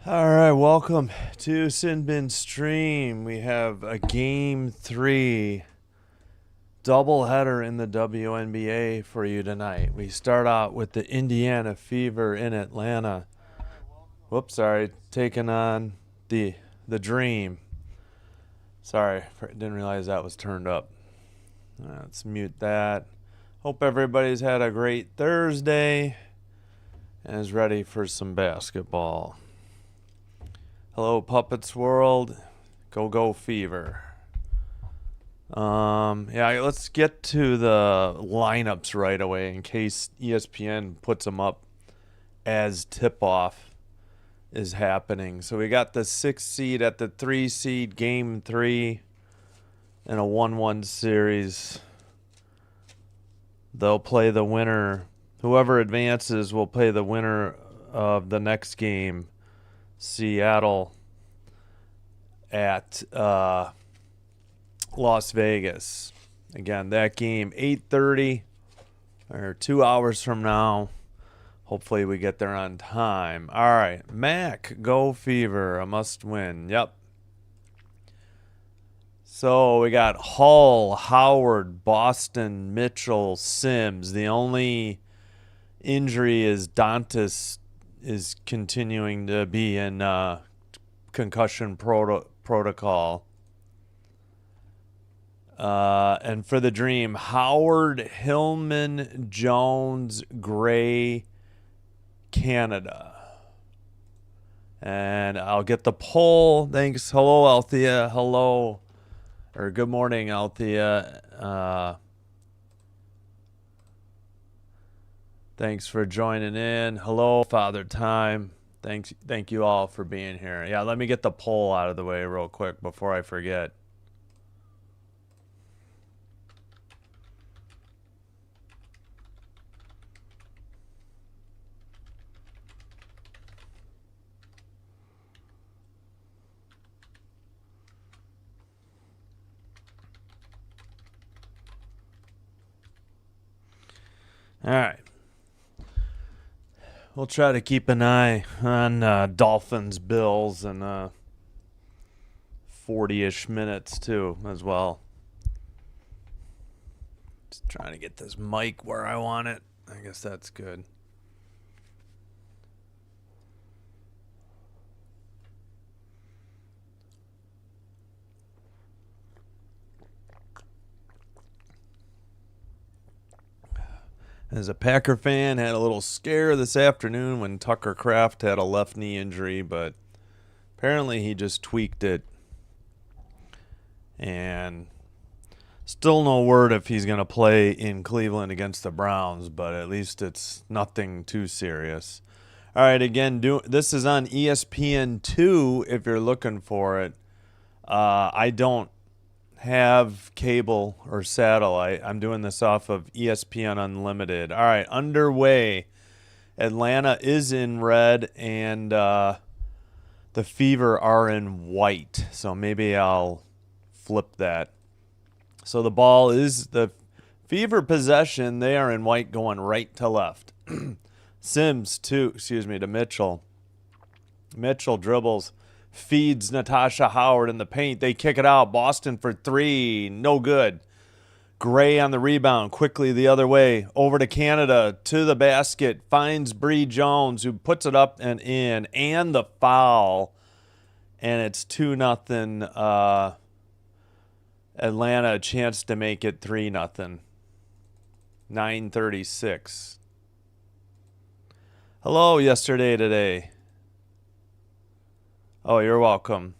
All right, welcome to Sinbin Stream. We have a Game 3 doubleheader in the WNBA for you tonight. We start out with the Indiana Fever in Atlanta. Whoops, sorry, taking on the Dream. Sorry, didn't realize that was turned up. Let's mute that. Hope everybody's had a great Thursday and is ready for some basketball. Hello, Puppets World. Go Fever. Yeah, let's get to the lineups right away in case ESPN puts them up as tip-off is happening. So we got the 6 seed at the 3 seed, Game 3, in a 1-1 series. They'll play the winner. Whoever advances will play the winner of the next game, Seattle at Las Vegas. Again, that game 8:30 or 2 hours from now. Hopefully we get there on time. All right, Mac, go Fever, a must win. Yep. So we got Hull, Howard, Boston, Mitchell, Sims. The only injury is Dantas is continuing to be in concussion protocol. And for the Dream, Howard, Hillman, Jones, Gray, Canada. And I'll get the poll. Thanks. Hello, Althea. Hello. Or good morning, Althea. Thanks for joining in. Hello, Father Time. Thank you all for being here. Yeah, let me get the poll out of the way real quick before I forget. All right. We'll try to keep an eye on Dolphins, Bills, and 40-ish minutes, too, as well. Just trying to get this mic where I want it. I guess that's good. As a Packer fan, had a little scare this afternoon when Tucker Kraft had a left knee injury, but apparently he just tweaked it. And still no word if he's going to play in Cleveland against the Browns, but at least it's nothing too serious. All right, again, this is on ESPN2 if you're looking for it. I don't have cable or satellite. I'm doing this off of ESPN Unlimited. All right, underway. Atlanta is in red and the Fever are in white. So maybe I'll flip that. So the ball is the Fever possession. They are in white going right to left. Sims to Mitchell. Mitchell dribbles. Feeds Natasha Howard in the paint. They kick it out. Boston for 3. No good. Gray on the rebound. Quickly the other way. Over to Canada. To the basket. Finds Bree Jones, who puts it up and in. And the foul. And it's 2-0. Atlanta a chance to make it 3-0. 9:36. Hello, yesterday, today. Oh, you're welcome.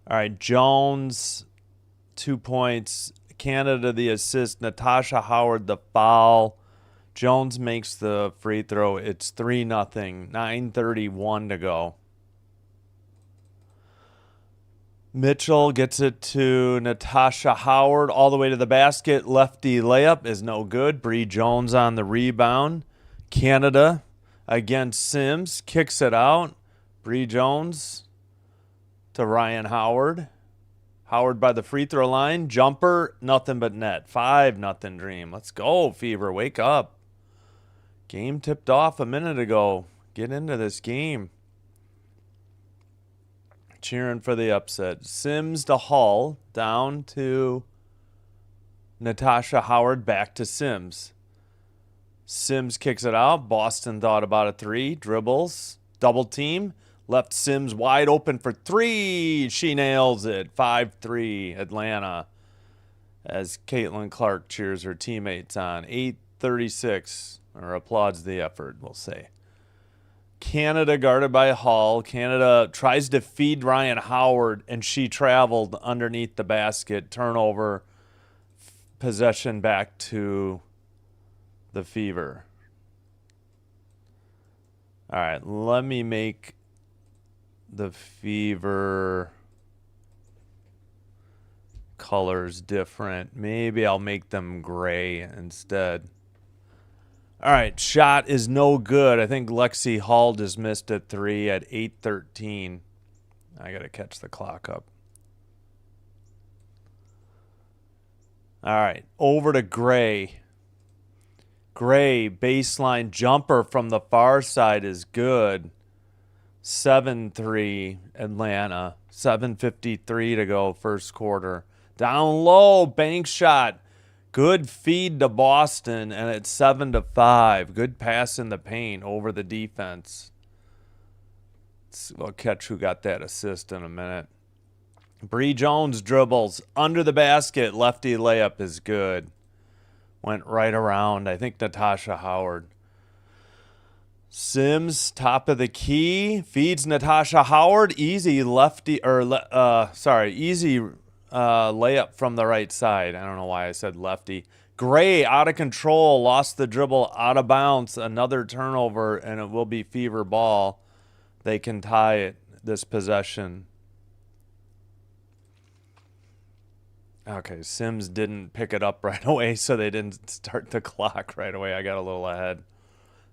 All right, Jones, 2 points. Canada, the assist. Natasha Howard, the foul. Jones makes the free throw. It's 3-0. 9:31 to go. Mitchell gets it to Natasha Howard all the way to the basket. Lefty layup is no good. Bree Jones on the rebound. Canada against Sims, kicks it out. Bree Jones to Ryan Howard. Howard by the free throw line. Jumper, nothing but net. 5-0 Dream. Let's go, Fever. Wake up. Game tipped off a minute ago. Get into this game. Cheering for the upset. Sims to Hall. Down to Natasha Howard. Back to Sims. Sims kicks it out. Boston thought about a three. Dribbles. Double team. Left Sims wide open for three. She nails it. 5-3 Atlanta. As Caitlin Clark cheers her teammates on. 8:36. Or applauds the effort, we'll say. Canada guarded by Hall. Canada tries to feed Ryan Howard, and she traveled underneath the basket. Turnover. Possession back to the Fever. All right, let me make the Fever colors different. Maybe I'll make them gray instead. All right, shot is no good. I think Lexi Hall just missed at 3 at 8:13. I got to catch the clock up. All right, over to Gray. Gray, baseline jumper from the far side is good. 7-3 Atlanta. 7:53 to go first quarter. Down low, bank shot. Good feed to Boston, and it's 7-5. Good pass in the paint over the defense. We'll catch who got that assist in a minute. Bree Jones dribbles under the basket. Lefty layup is good. Went right around, I think, Natasha Howard. Sims, top of the key, feeds Natasha Howard. Easy lefty, or easy layup from the right side. I don't know why I said lefty. Gray out of control, lost the dribble, out of bounds. Another turnover, and it will be Fever ball. They can tie it this possession. Okay, Sims didn't pick it up right away, so they didn't start the clock right away. I got a little ahead.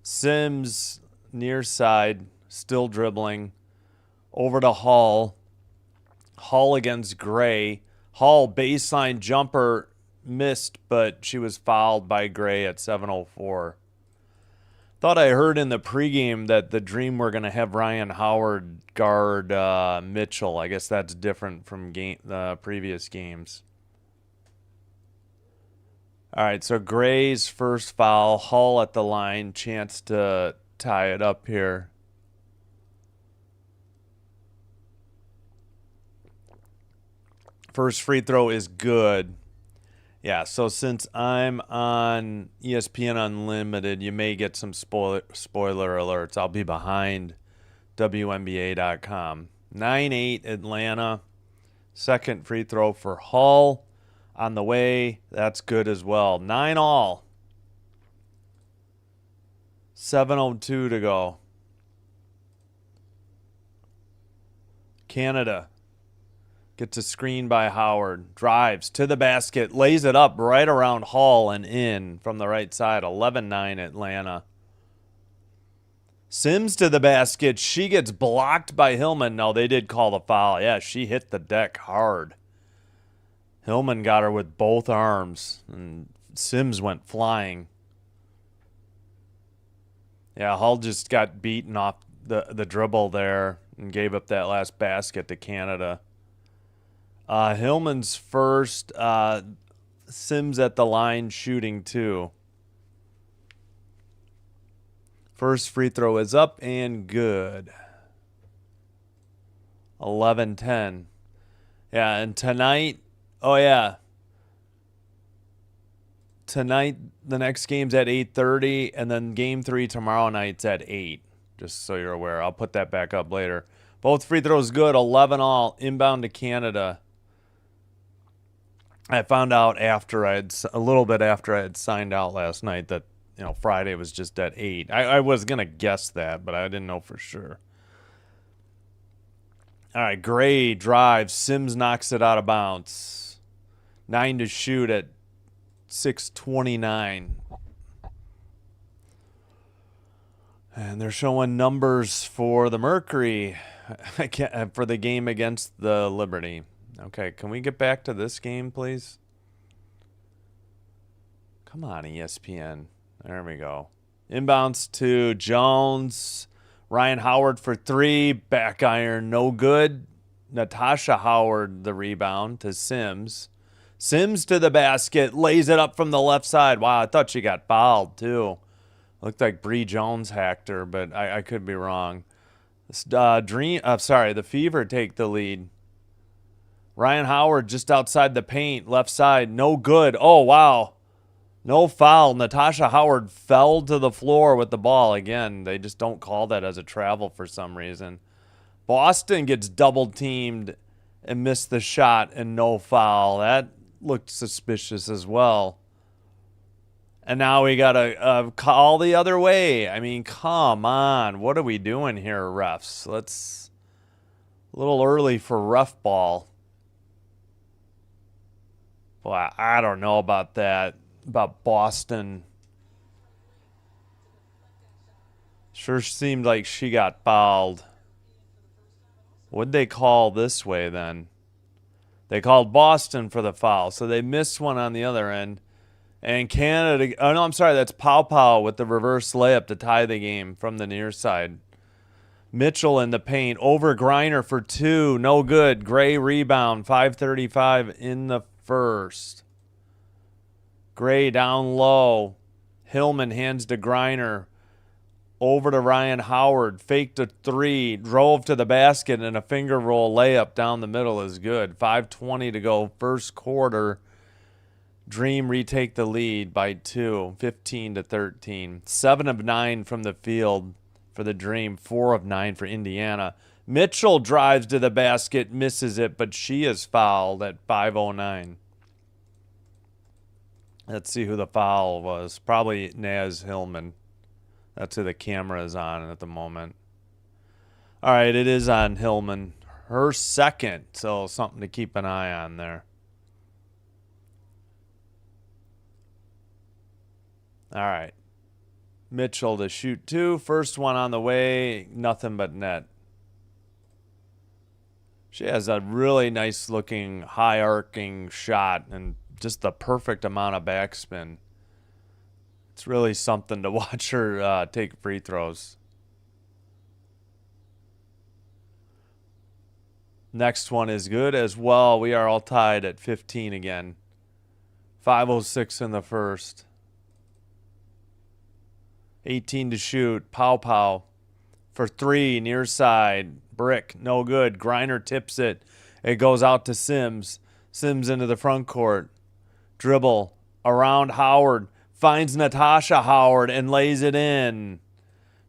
Sims, near side, still dribbling. Over to Hall. Hall against Gray. Hall, baseline jumper, missed, but she was fouled by Gray at 7:04. Thought I heard in the pregame that the Dream were going to have Ryan Howard guard Mitchell. I guess that's different from the previous games. All right, so Gray's first foul. Hall at the line. Chance to tie it up here. First free throw is good. Yeah, so since I'm on ESPN Unlimited, you may get some spoiler alerts. I'll be behind WNBA.com. 9-8 Atlanta. Second free throw for Hall on the way. That's good as well. 9-all. 7:02 to go. Canada gets a screen by Howard. Drives to the basket. Lays it up right around Hall and in from the right side. 11-9 Atlanta. Sims to the basket. She gets blocked by Hillman. No, they did call the foul. Yeah, she hit the deck hard. Hillman got her with both arms, and Sims went flying. Yeah, Hull just got beaten off the dribble there and gave up that last basket to Canada. Hillman's first. Sims at the line shooting too. First free throw is up and good. 11-10. Yeah, and tonight, tonight the next game's at 8:30, and then game 3 tomorrow night's at 8. Just so you're aware. I'll put that back up later. Both free throws good. 11-all. Inbound to Canada. I found out a little bit after I had signed out last night that Friday was just at 8. I was gonna guess that, but I didn't know for sure. All right, Gray drives. Sims knocks it out of bounds. 9 to shoot at 6:29. And they're showing numbers for the Mercury for the game against the Liberty. Okay, can we get back to this game, please? Come on, ESPN. There we go. Inbounds to Jones. Ryan Howard for three. Back iron, no good. Natasha Howard, the rebound to Sims. Sims to the basket. Lays it up from the left side. Wow, I thought she got fouled, too. Looked like Bree Jones hacked her, but I could be wrong. The Fever take the lead. Ryan Howard just outside the paint, left side, no good. Oh, wow. No foul. Natasha Howard fell to the floor with the ball. Again, they just don't call that as a travel for some reason. Boston gets double-teamed and missed the shot and no foul. That looked suspicious as well. And now we got to call the other way. I mean, come on. What are we doing here, refs? Let's... A little early for rough ball. Well, I don't know about that. About Boston. Sure seemed like she got fouled. What'd they call this way then? They called Boston for the foul, so they missed one on the other end. And Canada, oh no, I'm sorry, that's Pow Pow with the reverse layup to tie the game from the near side. Mitchell in the paint, over Griner for two, no good. Gray rebound, 5:35 in the first. Gray down low. Hillman hands to Griner. Over to Ryan Howard. Faked a three. Drove to the basket, and a finger roll layup down the middle is good. 5:20 to go. First quarter. Dream retake the lead by 2. 15-13. 7 of 9 from the field for the Dream. 4 of 9 for Indiana. Mitchell drives to the basket. Misses it, but she is fouled at 5:09. Let's see who the foul was. Probably Naz Hillman. That's who the camera is on at the moment. All right, it is on Hillman. Her second, so something to keep an eye on there. All right. Mitchell to shoot two. First one on the way. Nothing but net. She has a really nice looking high arcing shot and just the perfect amount of backspin. It's really something to watch her take free throws. Next one is good as well. We are all tied at 15 again. 5:06 in the first. 18 to shoot. Pow Pow for three, near side. Brick, no good. Griner tips it. It goes out to Sims. Sims into the front court. Dribble around Howard. Finds Natasha Howard and lays it in.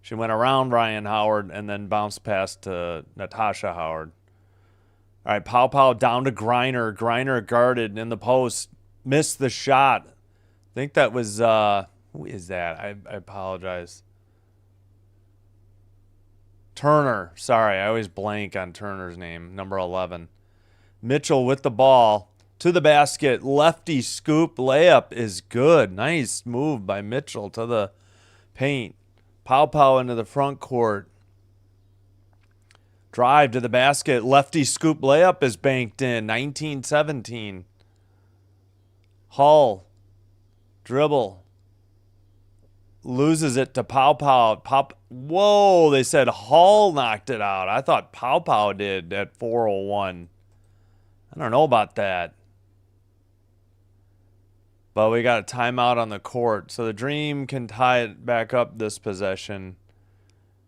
She went around Ryan Howard and then bounced past to Natasha Howard. All right, Pow Pow down to Griner. Griner guarded in the post. Missed the shot. I think that was, who is that? I apologize. Turner. Sorry, I always blank on Turner's name. Number 11. Mitchell with the ball. To the basket. Lefty scoop. Layup is good. Nice move by Mitchell to the paint. Pow Pow into the front court. Drive to the basket. Lefty scoop layup is banked in. 19-17. Hull. Dribble. Loses it to Pow Pow. Whoa, they said Hull knocked it out. I thought Pow Pow did at 4:01. I don't know about that. But we got a timeout on the court. So the Dream can tie it back up this possession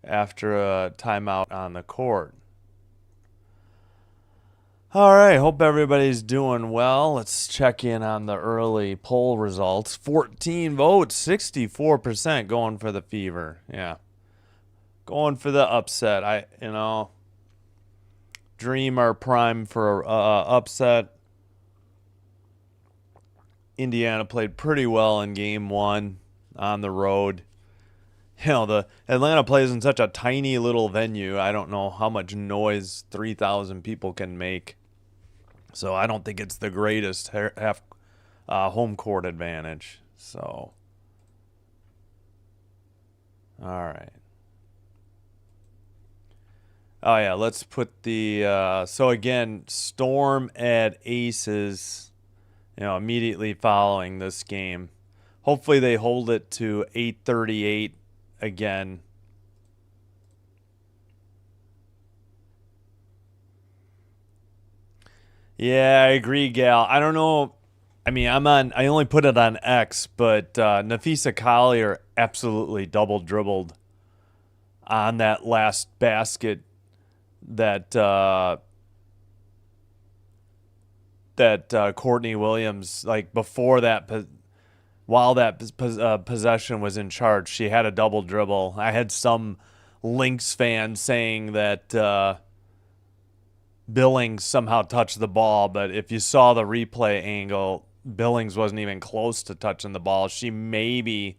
after a timeout on the court. All right, hope everybody's doing well. Let's check in on the early poll results. 14 votes, 64% going for the Fever. Yeah. Going for the upset. Dream are prime for upset. Indiana played pretty well in game one on the road. The Atlanta plays in such a tiny little venue. I don't know how much noise 3,000 people can make. So I don't think it's the greatest home court advantage. So, all right. Oh, yeah, let's put the so again, Storm at Aces, immediately following this game. Hopefully they hold it to 8:38 again. Yeah, I agree, Gal. I don't know. I mean, I only put it on X, but Nafisa Collier absolutely double dribbled on that last basket that Courtney Williams, like before that, while that possession was in charge, she had a double dribble. I had some Lynx fan saying that Billings somehow touched the ball, but if you saw the replay angle, Billings wasn't even close to touching the ball. She maybe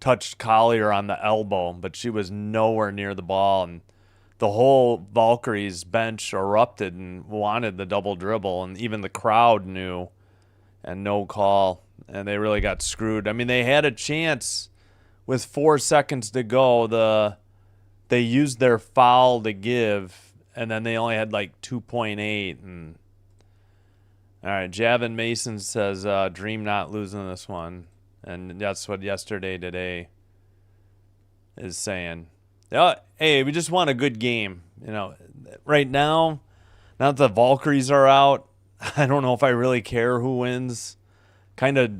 touched Collier on the elbow, but she was nowhere near the ball. And the whole Valkyries bench erupted and wanted the double dribble, and even the crowd knew, and no call. And they really got screwed. I mean, they had a chance with 4 seconds to go. They used their foul to give, and then they only had like 2.8. And all right, Javin Mason says, "Dream not losing this one," and that's what yesterday today is saying. Hey, we just want a good game. Right now that the Valkyries are out, I don't know if I really care who wins. Kind of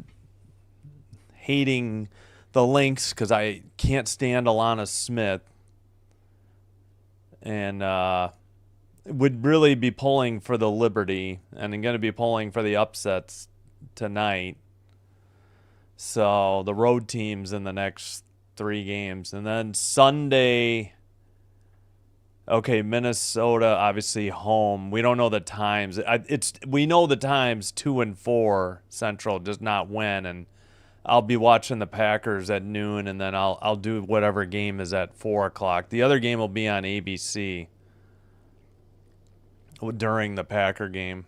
hating the Lynx because I can't stand Alana Smith. And would really be pulling for the Liberty, and I'm going to be pulling for the upsets tonight. So the road teams in the next 3 games. And then Sunday, okay, Minnesota obviously home. We don't know the times. We know the times 2 and 4 Central, just not when. And I'll be watching the Packers at noon, and then I'll do whatever game is at 4 o'clock. The other game will be on ABC during the Packer game.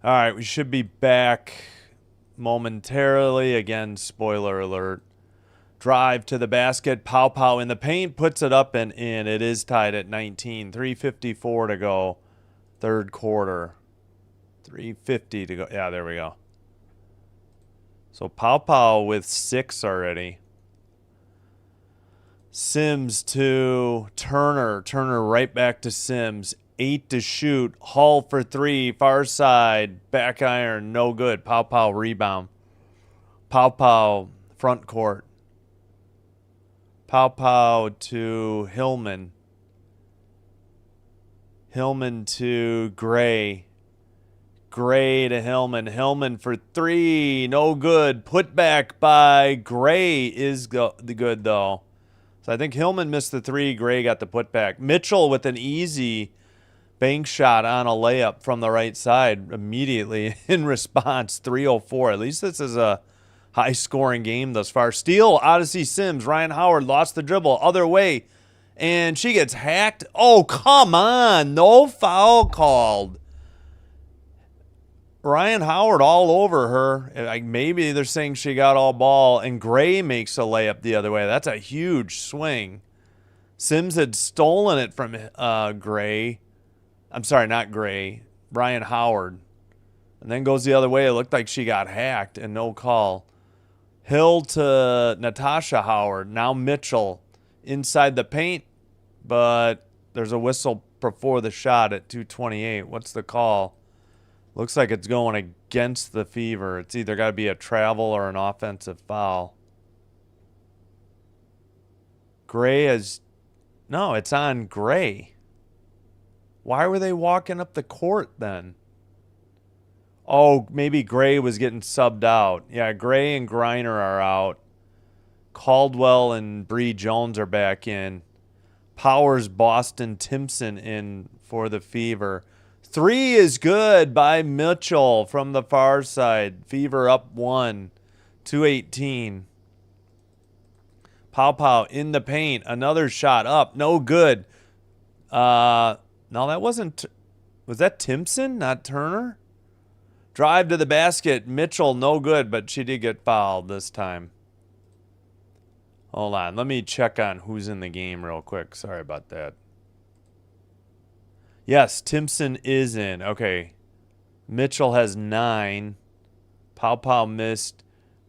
All right, we should be back momentarily. Again, spoiler alert. Drive to the basket. Pow Pow in the paint. Puts it up and in. It is tied at 19. 3:54 to go. Third quarter. 3:50 to go. Yeah, there we go. So Pow Pow with 6 already. Sims to Turner. Turner right back to Sims. 8 to shoot. Hall for 3. Far side. Back iron. No good. Pow Pow rebound. Pow Pow front court. Pow Pow to Hillman. Hillman to Gray. Gray to Hillman. Hillman for 3. No good. Put back by Gray is the good, though. So I think Hillman missed the 3. Gray got the putback. Mitchell with an easy bank shot on a layup from the right side immediately in response. 3:04. At least this is a high-scoring game thus far. Steal, Odyssey Sims. Ryan Howard lost the dribble. Other way. And she gets hacked. Oh, come on. No foul called. Ryan Howard all over her. Like maybe they're saying she got all ball, and Gray makes a layup the other way. That's a huge swing. Sims had stolen it from Gray. I'm sorry, not Gray. Ryan Howard. And then goes the other way. It looked like she got hacked and no call. Hill to Natasha Howard. Now Mitchell inside the paint, but there's a whistle before the shot at 2:28. What's the call? Looks like it's going against the Fever. It's either got to be a travel or an offensive foul. Gray is... No, it's on Gray. Why were they walking up the court then? Oh, maybe Gray was getting subbed out. Yeah, Gray and Griner are out. Caldwell and Bree Jones are back in. Powers, Boston, Timpson in for the Fever. 3 is good by Mitchell from the far side. Fever up 1. 2:18. Pow Pow in the paint. Another shot up. No good. No, that wasn't... Was that Timpson, not Turner? Drive to the basket. Mitchell, no good, but she did get fouled this time. Hold on. Let me check on who's in the game real quick. Sorry about that. Yes, Timpson is in. Okay. Mitchell has 9. Pow Pow missed.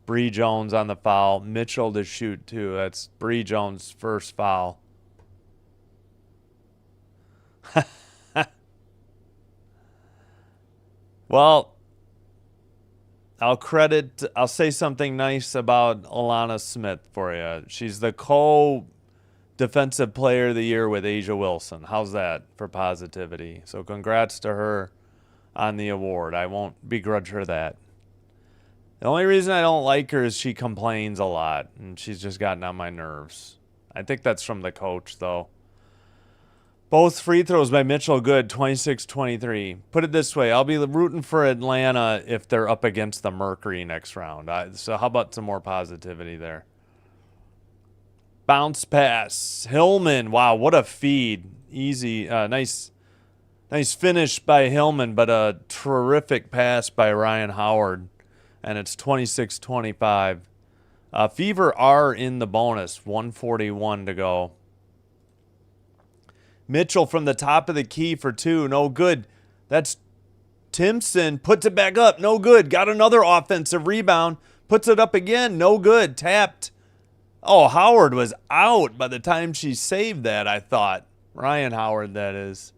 Bree Jones on the foul. Mitchell to shoot, too. That's Bree Jones' first foul. Well, I'll say something nice about Alana Smith for you. She's the co-defensive player of the year with Asia Wilson. How's that for positivity? So congrats to her on the award. I won't begrudge her that. The only reason I don't like her is she complains a lot, and she's just gotten on my nerves. I think that's from the coach, though. Both free throws by Mitchell good, 26-23. Put it this way, I'll be rooting for Atlanta if they're up against the Mercury next round. So how about some more positivity there? Bounce pass. Hillman, wow, what a feed. Easy, nice finish by Hillman, but a terrific pass by Ryan Howard. And it's 26-25. Fever are in the bonus, 141 to go. Mitchell from the top of the key for two. No good. That's Timpson. Puts it back up. No good. Got another offensive rebound. Puts it up again. No good. Tapped. Oh, Howard was out by the time she saved that, I thought. Ryan Howard, that is.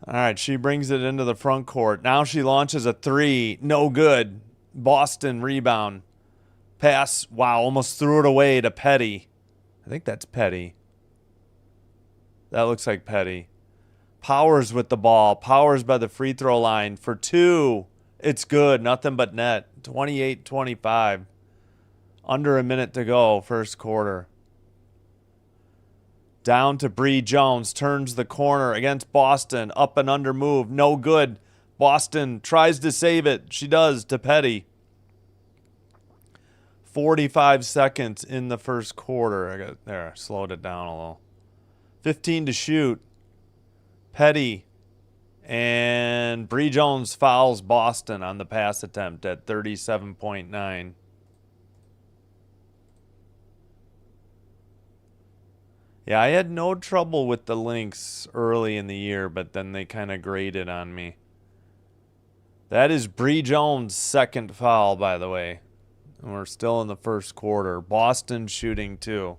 All right, she brings it into the front court. Now she launches a three. No good. Boston rebound. Pass. Wow, almost threw it away to Petty. I think that's Petty. That looks like Petty. Powers with the ball. Powers by the free throw line for two. It's good. Nothing but net. 28-25. Under a minute to go, first quarter. Down to Bree Jones. Turns the corner against Boston. Up and under move. No good. Boston tries to save it. She does to Petty. 45 seconds in the first quarter. Slowed it down a little. 15 to shoot. Petty and Bree Jones fouls Boston on the pass attempt at 37.9. Yeah, I had no trouble with the Lynx early in the year, but then they kind of graded on me. That is Bree Jones' second foul, by the way. And we're still in the first quarter. Boston shooting two.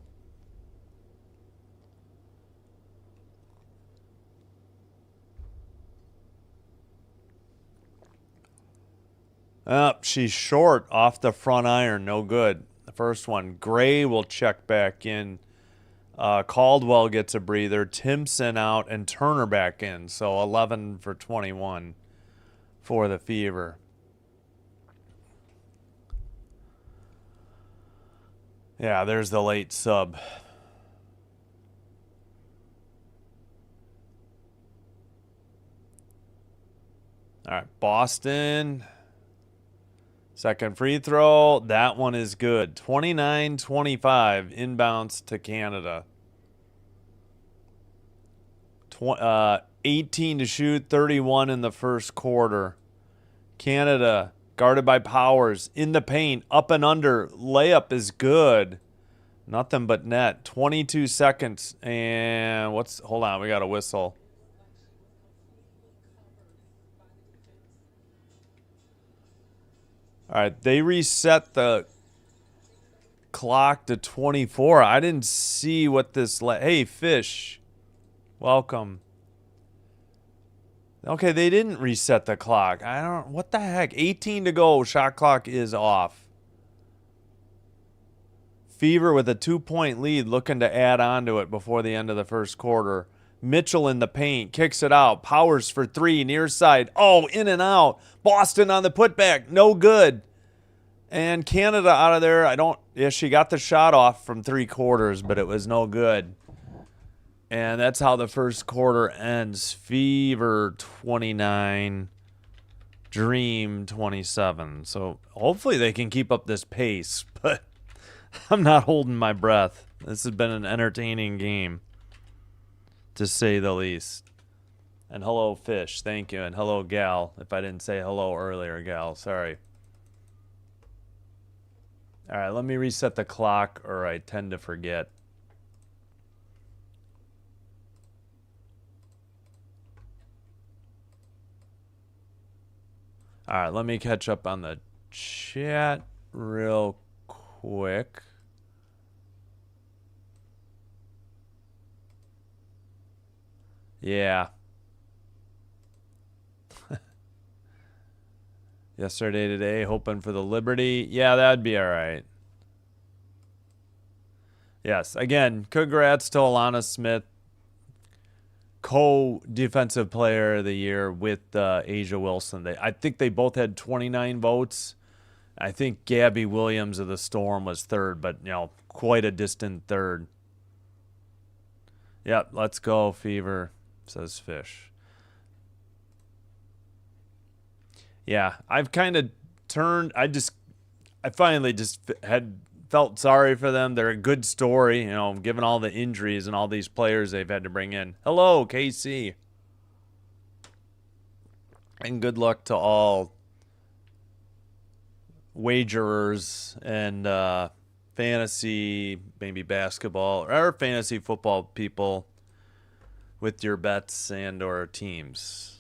She's short off the front iron. No good. The first one. Gray will check back in. Caldwell gets a breather. Timpson out and Turner back in. So 11 for 21 for the Fever. Yeah, there's the late sub. All right, Boston. Second free throw. That one is good. 29-25 inbounds to Canada. 18 to shoot, 31 in the first quarter. Canada guarded by Powers in the paint, up and under. Layup is good. Nothing but net. 22 seconds. And hold on, we got a whistle. All right, they reset the clock to 24. I didn't see what this hey, Fish. Welcome. Okay, they didn't reset the clock. What the heck? 18 to go. Shot clock is off. Fever with a 2-point lead looking to add on to it before the end of the first quarter. Mitchell in the paint. Kicks it out. Powers for three. Near side. Oh, in and out. Boston on the putback. No good. And Canada out of there. She got the shot off from three quarters, but it was no good. And that's how the first quarter ends. Fever 29, Dream 27. So hopefully they can keep up this pace, but I'm not holding my breath. This has been an entertaining game, to say the least. And hello, Fish. Thank you. And hello, Gal. If I didn't say hello earlier, Gal. Sorry. All right, let me reset the clock, or I tend to forget. All right, let me catch up on the chat real quick. Yeah. Yesterday, today, hoping for the Liberty. Yeah, that'd be all right. Yes, again, congrats to Alana Smith, co-defensive player of the year with Asia Wilson. I think they both had 29 votes. I think Gabby Williams of the Storm was third, but, quite a distant third. Yep, let's go, Fever, says Fish. Yeah, I've kind of turned. I finally just felt sorry for them. They're a good story, given all the injuries and all these players they've had to bring in. Hello, KC. And good luck to all wagerers and fantasy, maybe basketball, or fantasy football people with your bets and or teams.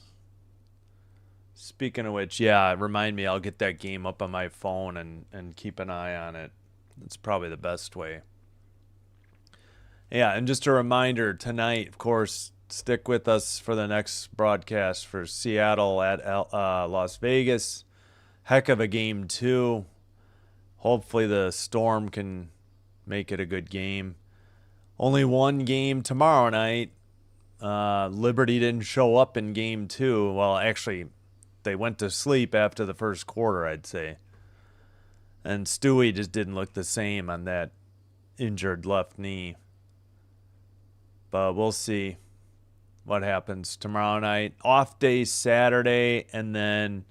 Speaking of which, yeah, remind me, I'll get that game up on my phone and keep an eye on it. That's probably the best way. Yeah, and just a reminder, tonight, of course, stick with us for the next broadcast for Seattle at Las Vegas. Heck of a game, too. Hopefully the Storm can make it a good game. Only one game tomorrow night. Liberty didn't show up in game 2. Well, actually, they went to sleep after the first quarter, I'd say. And Stewie just didn't look the same on that injured left knee. But we'll see what happens tomorrow night. Off day Saturday, and then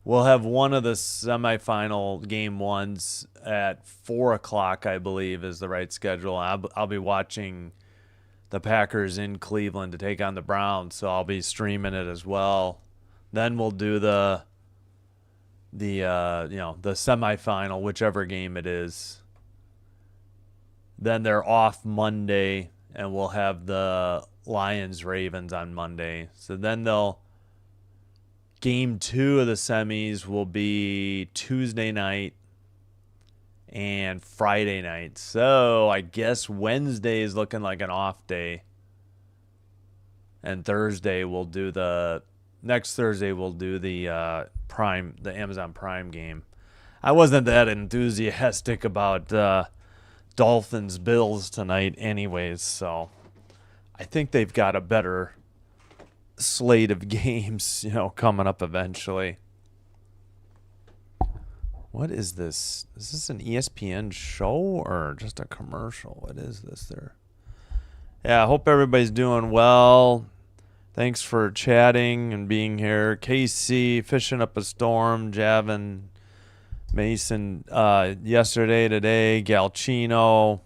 we'll have one of the semifinal game ones at 4 o'clock, I believe, is the right schedule. I'll be watching the Packers in Cleveland to take on the Browns, so I'll be streaming it as well. Then we'll do the semifinal, whichever game it is. Then they're off Monday, and we'll have the Lions-Ravens on Monday. So then game 2 of the semis will be Tuesday night and Friday night. So I guess Wednesday is looking like an off day. And next Thursday we'll do the Amazon Prime game. I wasn't that enthusiastic about Dolphins Bills tonight anyways, so I think they've got a better slate of games, coming up eventually. What is this? Is this an ESPN show or just a commercial? What is this there? Yeah, I hope everybody's doing well. Thanks for chatting and being here. KC, fishing up a storm. Javin, Mason, yesterday, today. Galchino. Of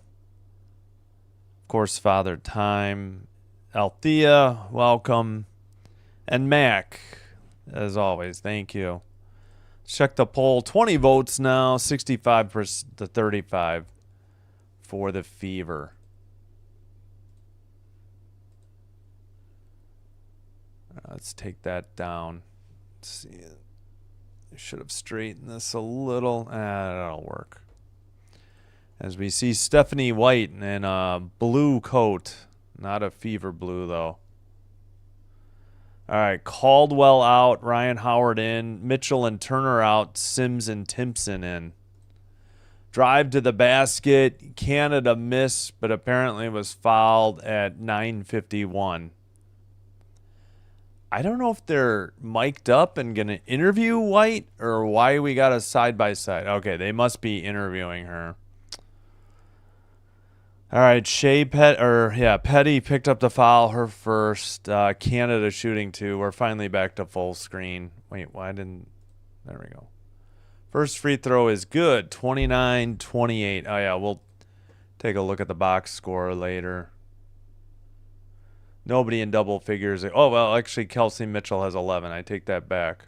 course, Father Time. Althea, welcome. And Mac, as always, thank you. Check the poll. 20 votes now, 65% to 35 for the Fever. Let's take that down. Let's see. I should have straightened this a little. That'll work. As we see Stephanie White in a blue coat. Not a Fever blue, though. All right, Caldwell out, Ryan Howard in, Mitchell and Turner out, Sims and Timpson in. Drive to the basket, Canada missed, but apparently was fouled at 9:51. I don't know if they're mic'd up and going to interview White or why we got a side-by-side. Okay, they must be interviewing her. All right, Petty picked up the foul, her first. Canada shooting 2. We're finally back to full screen. Wait, there we go. First free throw is good, 29-28. Oh, yeah, we'll take a look at the box score later. Nobody in double figures. Oh, well, actually, Kelsey Mitchell has 11. I take that back.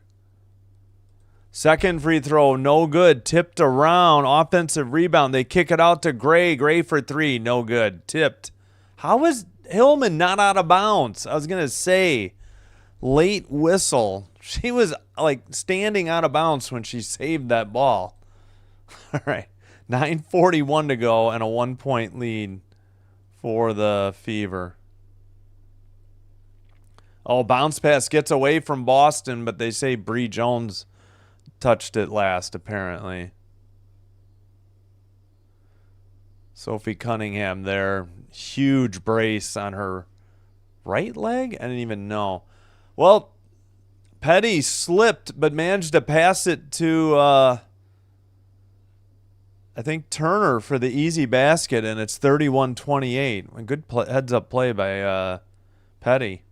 Second free throw, no good. Tipped around. Offensive rebound. They kick it out to Gray. Gray for 3. No good. Tipped. How is Hillman not out of bounds? I was going to say, late whistle. She was like standing out of bounds when she saved that ball. All right. 9:41 to go and a 1-point lead for the Fever. Oh, bounce pass gets away from Boston, but they say Bree Jones touched it last, apparently. Sophie Cunningham there. Huge brace on her right leg? I didn't even know. Well, Petty slipped, but managed to pass it to, I think, Turner for the easy basket, and it's 31-28. A good heads-up play by Petty.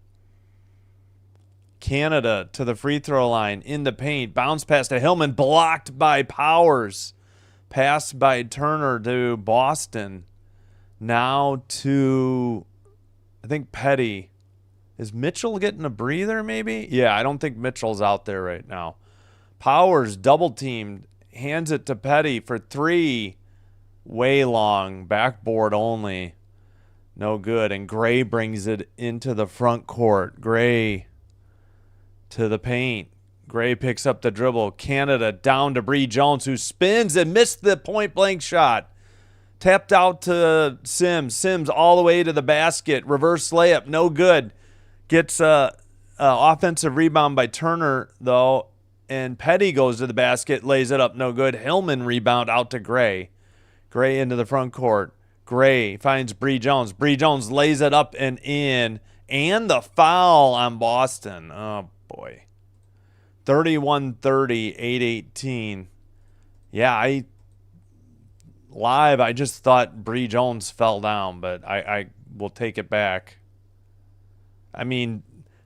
Canada to the free throw line in the paint. Bounce pass to Hillman, blocked by Powers. Pass by Turner to Boston. Now to, I think, Petty. Is Mitchell getting a breather maybe? Yeah, I don't think Mitchell's out there right now. Powers double-teamed. Hands it to Petty for three. Way long. Backboard only. No good. And Gray brings it into the front court. Gray to the paint. Gray picks up the dribble. Canada down to Bree Jones, who spins and missed the point-blank shot. Tapped out to Sims. Sims all the way to the basket. Reverse layup. No good. Gets a offensive rebound by Turner, though. And Petty goes to the basket. Lays it up. No good. Hillman rebound out to Gray. Gray into the front court. Gray finds Bree Jones. Bree Jones lays it up and in. And the foul on Boston. Oh, boy. 31-30, 8-18. Yeah, I just thought Bree Jones fell down, but I will take it back. I mean,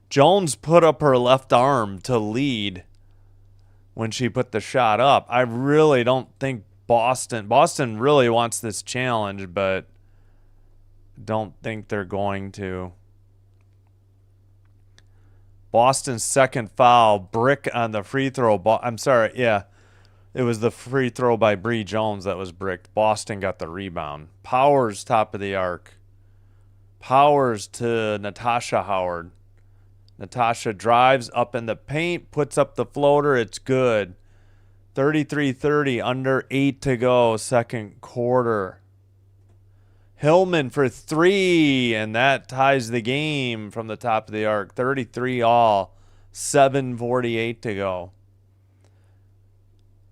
Jones put up her left arm to lead when she put the shot up. I really don't think Boston really wants this challenge, but don't think they're going to. Boston's second foul, brick on the free throw. I'm sorry, yeah. It was the free throw by Bree Jones that was bricked. Boston got the rebound. Powers, top of the arc. Powers to Natasha Howard. Natasha drives up in the paint, puts up the floater. It's good. 33-30, under 8 to go, second quarter. Hillman for three, and that ties the game from the top of the arc. 33 all, 7:48 to go.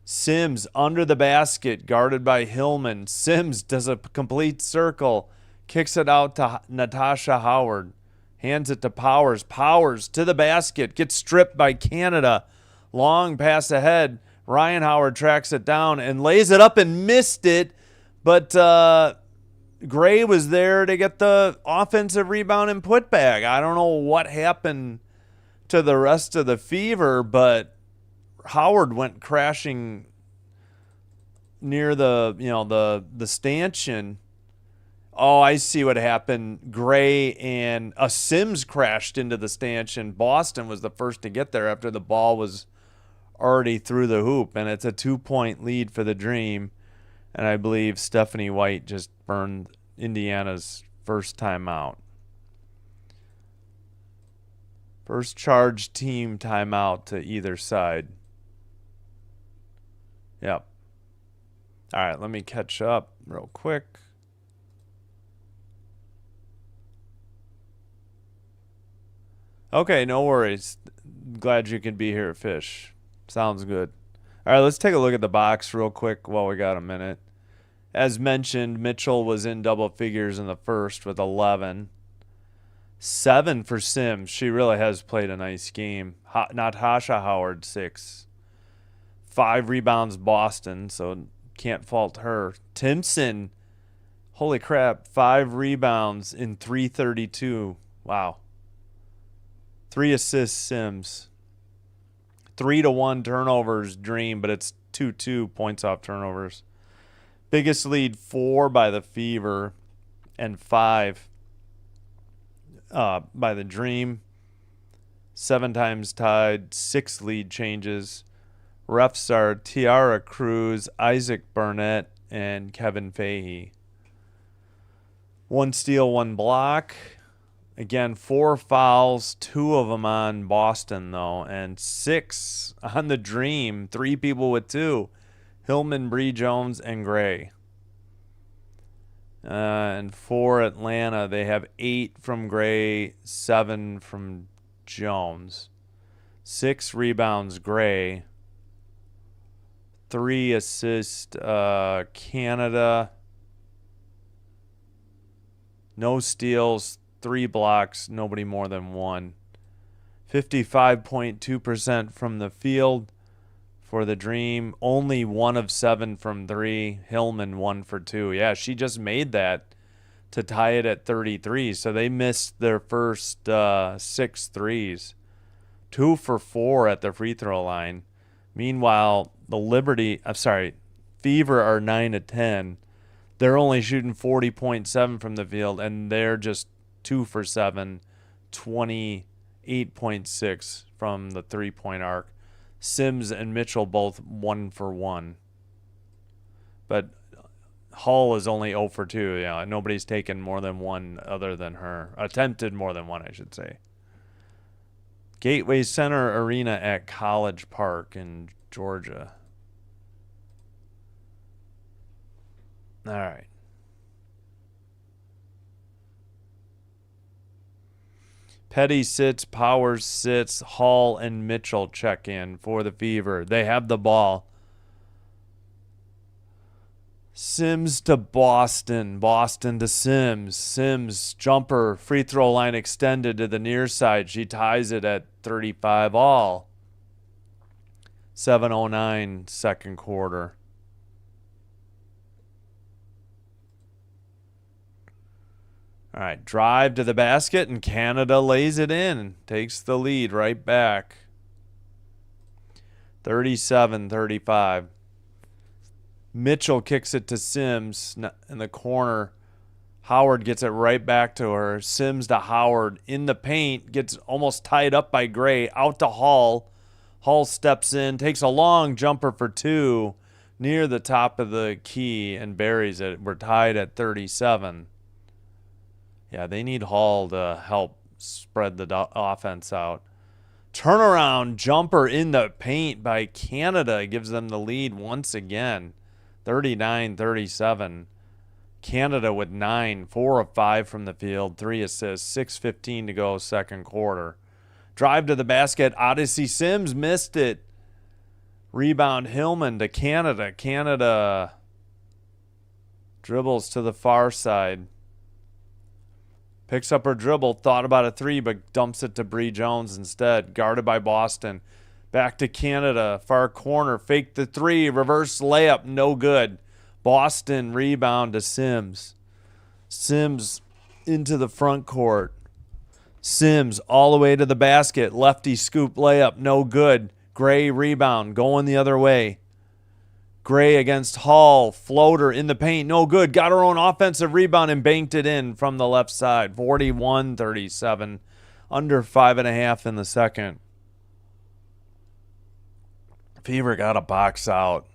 Sims under the basket, guarded by Hillman. Sims does a complete circle, kicks it out to Natasha Howard, hands it to Powers. Powers to the basket, gets stripped by Canada. Long pass ahead. Ryan Howard tracks it down and lays it up and missed it, but Gray was there to get the offensive rebound and putback. I don't know what happened to the rest of the Fever, but Howard went crashing near the stanchion. Oh, I see what happened. Gray and Sims crashed into the stanchion. Boston was the first to get there after the ball was already through the hoop, and it's a 2-point lead for the Dream. And I believe Stephanie White just burned Indiana's first timeout. First charge team timeout to either side. Yep. All right, let me catch up real quick. Okay, no worries. Glad you can be here, Fish. Sounds good. All right, let's take a look at the box real quick while we got a minute. As mentioned, Mitchell was in double figures in the first with 11. 7 for Sims. She really has played a nice game. Natasha Howard, 6. 5 rebounds, Boston, so can't fault her. Timpson, holy crap, 5 rebounds in 3:32. Wow. 3 assists, Sims. 3-1 turnovers, Dream, but it's 2-2 points off turnovers. Biggest lead, 4 by the Fever and 5 by the Dream. 7 times tied, 6 lead changes. Refs are Tiara Cruz, Isaac Burnett, and Kevin Fahey. 1 steal, 1 block. Again, 4 fouls, 2 of them on Boston, though, and 6 on the Dream. 3 people with 2. Hillman, Bree Jones, and Gray. And for Atlanta, they have 8 from Gray, 7 from Jones. 6 rebounds, Gray. 3 assists. Canada, no steals, 3 blocks, nobody more than 1. 55.2% from the field for the Dream. Only 1 of 7 from 3. Hillman 1 for 2. Yeah, she just made that to tie it at 33. So they missed their first 6 threes. 2 for 4 at the free throw line. Meanwhile, the Fever are 9 of 10. They're only shooting 40.7 from the field, and they're just 2 for 7, 28.6 from the three-point arc. Sims and Mitchell both 1 for 1. But Hull is only 0 for 2. Yeah, nobody's taken more than 1 other than her. Attempted more than 1, I should say. Gateway Center Arena at College Park in Georgia. All right. Petty sits, Powers sits, Hall and Mitchell check in for the Fever. They have the ball. Sims to Boston. Boston to Sims. Sims jumper, free throw line extended to the near side. She ties it at 35 all. 7:09 second quarter. All right, drive to the basket, and Canada lays it in. Takes the lead right back. 37-35. Mitchell kicks it to Sims in the corner. Howard gets it right back to her. Sims to Howard in the paint. Gets almost tied up by Gray. Out to Hall. Hall steps in. Takes a long jumper for 2 near the top of the key and buries it. We're tied at 37. Yeah, they need Hall to help spread the offense out. Turnaround jumper in the paint by Canada gives them the lead once again. 39-37. Canada with 9, 4 of 5 from the field, 3 assists, 6:15 to go second quarter. Drive to the basket, Odyssey Sims missed it. Rebound Hillman to Canada. Canada dribbles to the far side. Picks up her dribble, thought about a 3, but dumps it to Bree Jones instead. Guarded by Boston. Back to Canada, far corner, fake the 3, reverse layup, no good. Boston rebound to Sims. Sims into the front court. Sims all the way to the basket, lefty scoop layup, no good. Gray rebound, going the other way. Gray against Hall, floater in the paint, no good. Got her own offensive rebound and banked it in from the left side. 41-37, under 5.5 in the second. Fever got to box out.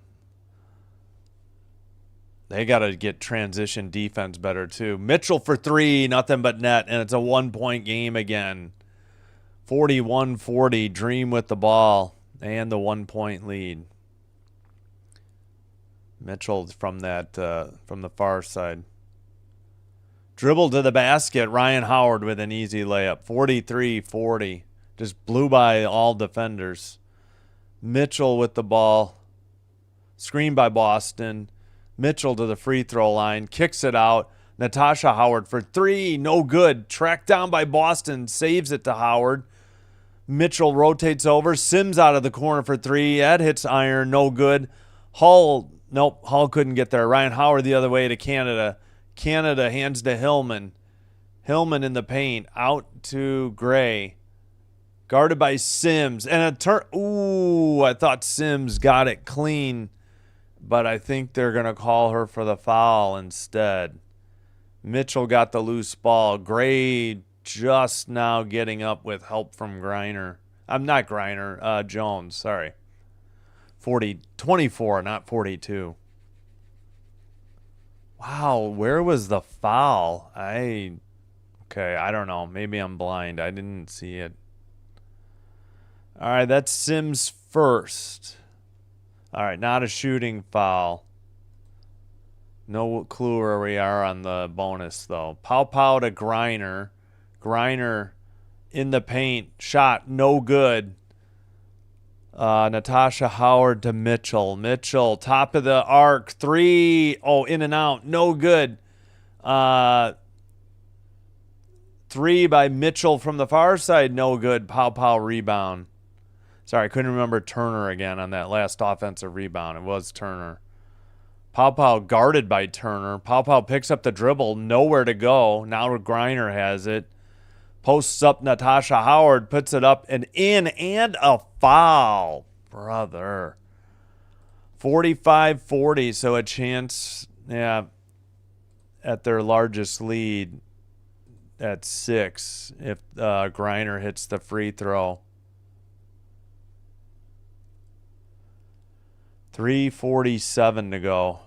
They got to get transition defense better too. Mitchell for 3, nothing but net, and it's a 1-point game again. 41-40, Dream with the ball and the 1-point lead. Mitchell from the far side. Dribble to the basket. Ryan Howard with an easy layup. 43-40. Just blew by all defenders. Mitchell with the ball. Screen by Boston. Mitchell to the free throw line. Kicks it out. Natasha Howard for 3. No good. Tracked down by Boston. Saves it to Howard. Mitchell rotates over. Sims out of the corner for 3. That hits iron. No good. Hull couldn't get there. Ryan Howard the other way to Canada. Canada hands to Hillman. Hillman in the paint. Out to Gray. Guarded by Sims. And a turn. Ooh, I thought Sims got it clean. But I think they're going to call her for the foul instead. Mitchell got the loose ball. Gray just now getting up with help from Griner. I'm not Griner. Jones, sorry. 24, not 42. Wow, where was the foul? I don't know. Maybe I'm blind. I didn't see it. All right, that's Sims first. All right, not a shooting foul. No clue where we are on the bonus, though. Pow to Griner. Griner in the paint. Shot, no good. Natasha Howard to Mitchell. Mitchell, top of the arc. 3. Oh, in and out. No good. 3 by Mitchell from the far side. No good. Pow rebound. Sorry, I couldn't remember Turner again on that last offensive rebound. It was Turner. Pow guarded by Turner. Pow picks up the dribble. Nowhere to go. Now Griner has it. Posts up Natasha Howard. Puts it up and in. And a foul. Brother. 45-40. So a chance, yeah, at their largest lead at 6 if Griner hits the free throw. 3:47 to go.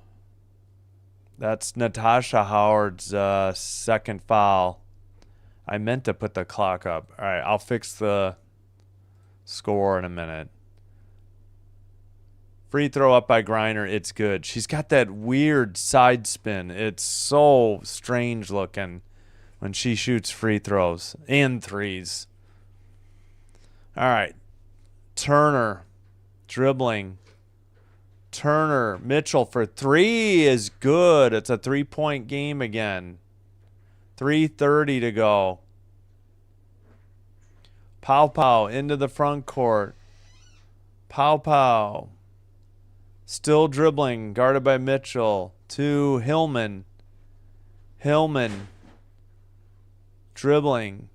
That's Natasha Howard's second foul. I meant to put the clock up. All right, I'll fix the score in a minute. Free throw up by Griner. It's good. She's got that weird side spin. It's so strange looking when she shoots free throws and threes. All right. Turner dribbling. Turner, Mitchell for 3 is good. It's a 3-point game again. 3:30 to go. Pow into the front court. Pow. Still dribbling, guarded by Mitchell. To Hillman. Hillman. Dribbling.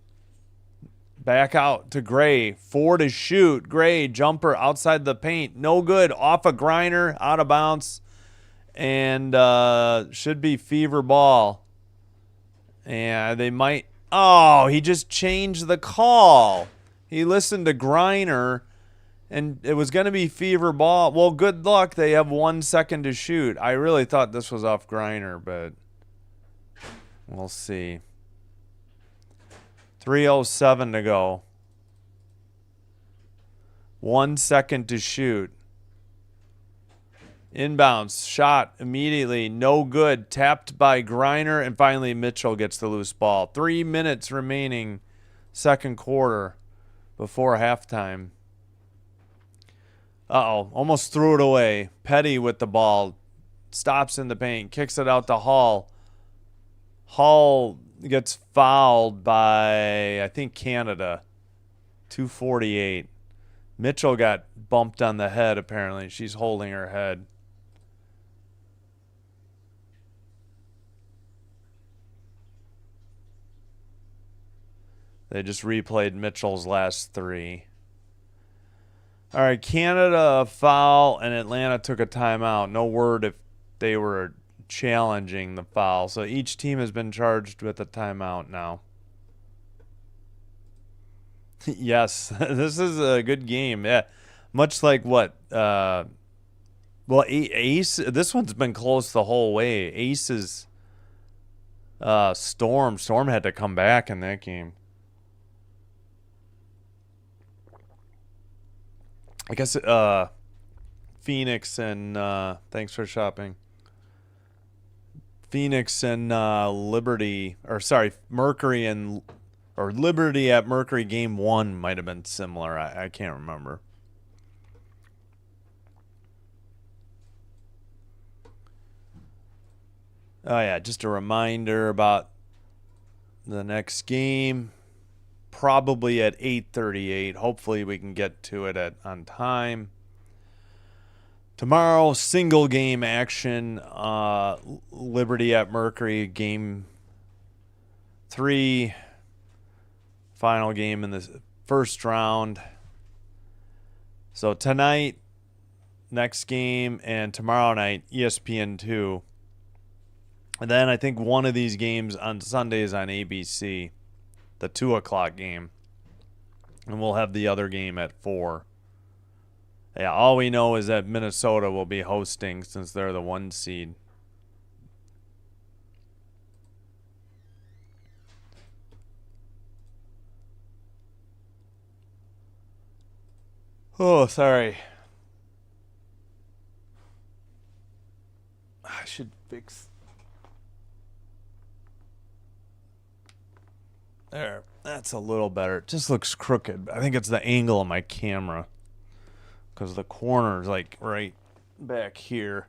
Back out to Gray. 4 to shoot. Gray, jumper outside the paint. No good. Off a Griner. Out of bounds. And should be Fever ball. And they might. Oh, he just changed the call. He listened to Griner. And it was going to be Fever ball. Well, good luck. They have 1 second to shoot. I really thought this was off Griner, but we'll see. 3:07 to go. 1 second to shoot. Inbounds. Shot immediately. No good. Tapped by Griner. And finally Mitchell gets the loose ball. 3 minutes remaining. Second quarter before halftime. Uh-oh. Almost threw it away. Petty with the ball. Stops in the paint. Kicks it out to Hall. Hall gets fouled by, I think, Canada. 2:48. Mitchell got bumped on the head, apparently. She's holding her head. They just replayed Mitchell's last 3. All right, Canada a foul, and Atlanta took a timeout. No word if they were challenging the foul. So each team has been charged with a timeout now. Yes, this is a good game. Yeah, much like what? Well, Ace. This one's been close the whole way. Ace's Storm. Storm had to come back in that game. I guess Phoenix and thanks for shopping. Phoenix and Liberty, or sorry, Mercury and or Liberty at Mercury game 1 might have been similar. I can't remember. Oh yeah, just a reminder about the next game. Probably at 8:38. Hopefully we can get to it on time. Tomorrow, single game action. Liberty at Mercury, game 3. Final game in the first round. So tonight, next game, and tomorrow night, ESPN2. And then I think one of these games on Sundays on ABC, the 2 o'clock game. And we'll have the other game at 4. Yeah, all we know is that Minnesota will be hosting since they're the 1 seed. Oh, sorry. I should fix. There. That's a little better. It just looks crooked. I think it's the angle of my camera. because the corner's like right back here.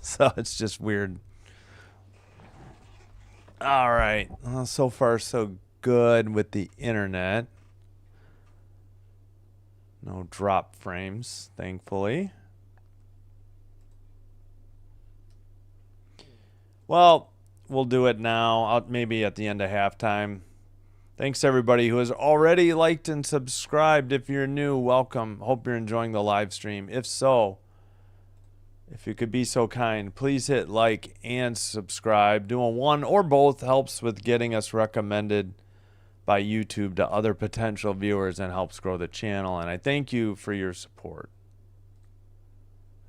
So it's just weird. All right. Well, so far, so good with the internet. No drop frames, thankfully. Well, we'll do it now. Maybe at the end of halftime. Thanks, everybody who has already liked and subscribed. If you're new, welcome. Hope you're enjoying the live stream. If so, if you could be so kind, please hit like and subscribe. Doing one or both helps with getting us recommended by YouTube to other potential viewers and helps grow the channel. And I thank you for your support.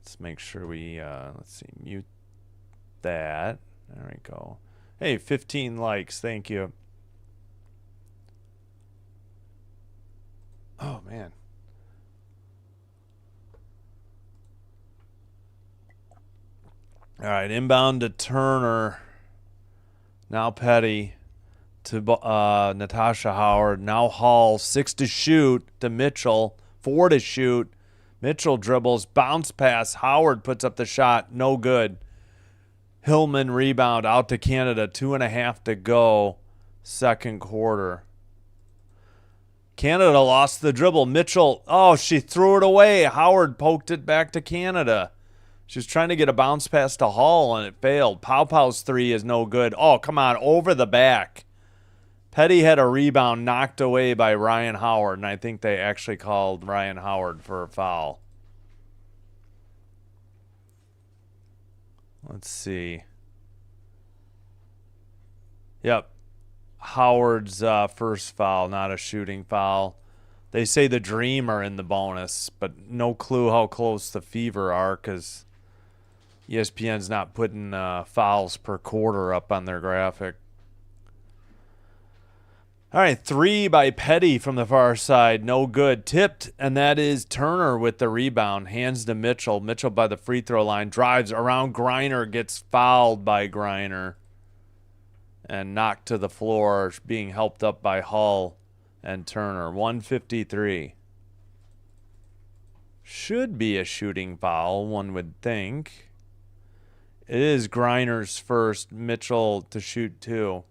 Let's make sure we, let's see, mute that. There we go. Hey, 15 likes. Thank you. Oh, man. All right, inbound to Turner. Now Petty to Natasha Howard. Now Hall. 6 to shoot to Mitchell. 4 to shoot. Mitchell dribbles. Bounce pass. Howard puts up the shot. No good. Hillman rebound out to Canada. 2.5 to go. Second quarter. Canada lost the dribble. Mitchell, oh, she threw it away. Howard poked it back to Canada. She was trying to get a bounce pass to Hall, and it failed. Pow Pow's three is no good. Oh, come on, over the back. Petty had a rebound knocked away by Ryan Howard, and I think they actually called Ryan Howard for a foul. Let's see. Yep. Howard's first foul, not a shooting foul. They say the Dream are in the bonus, but no clue how close the Fever are because ESPN's not putting fouls per quarter up on their graphic. All right, 3 by Petty from the far side. No good. Tipped, and that is Turner with the rebound. Hands to Mitchell. Mitchell by the free throw line. Drives around Griner. Gets fouled by Griner. And knocked to the floor. Being helped up by Hull and Turner. 153. Should be a shooting foul, one would think. It is Griner's first. Mitchell to shoot 2.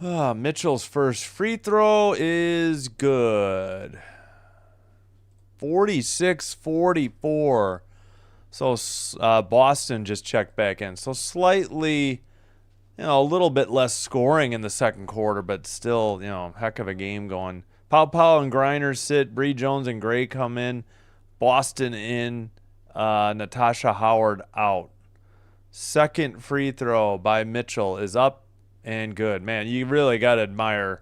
Mitchell's first free throw is good. 46-44. So Boston just checked back in. So slightly, a little bit less scoring in the second quarter, but still, heck of a game going. Pow and Griner sit. Bree Jones and Gray come in. Boston in. Natasha Howard out. Second free throw by Mitchell is up and good. Man, you really got to admire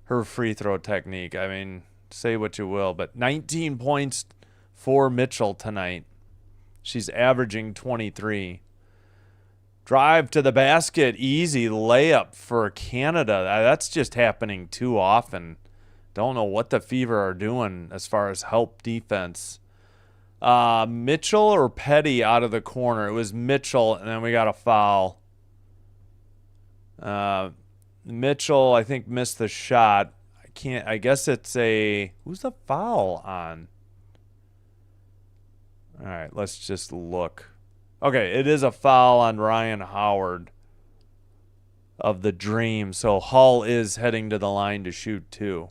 her free throw technique. I mean, say what you will, but 19 points for Mitchell tonight. She's averaging 23. Drive to the basket. Easy layup for Canada. That's just happening too often. Don't know what the Fever are doing as far as help defense. Mitchell or Petty out of the corner. It was Mitchell, and then we got a foul. Mitchell, I think, missed the shot. I guess it's who's the foul on? All right, let's just look. Okay, it is a foul on Ryan Howard of the Dream. So Hull is heading to the line to shoot 2.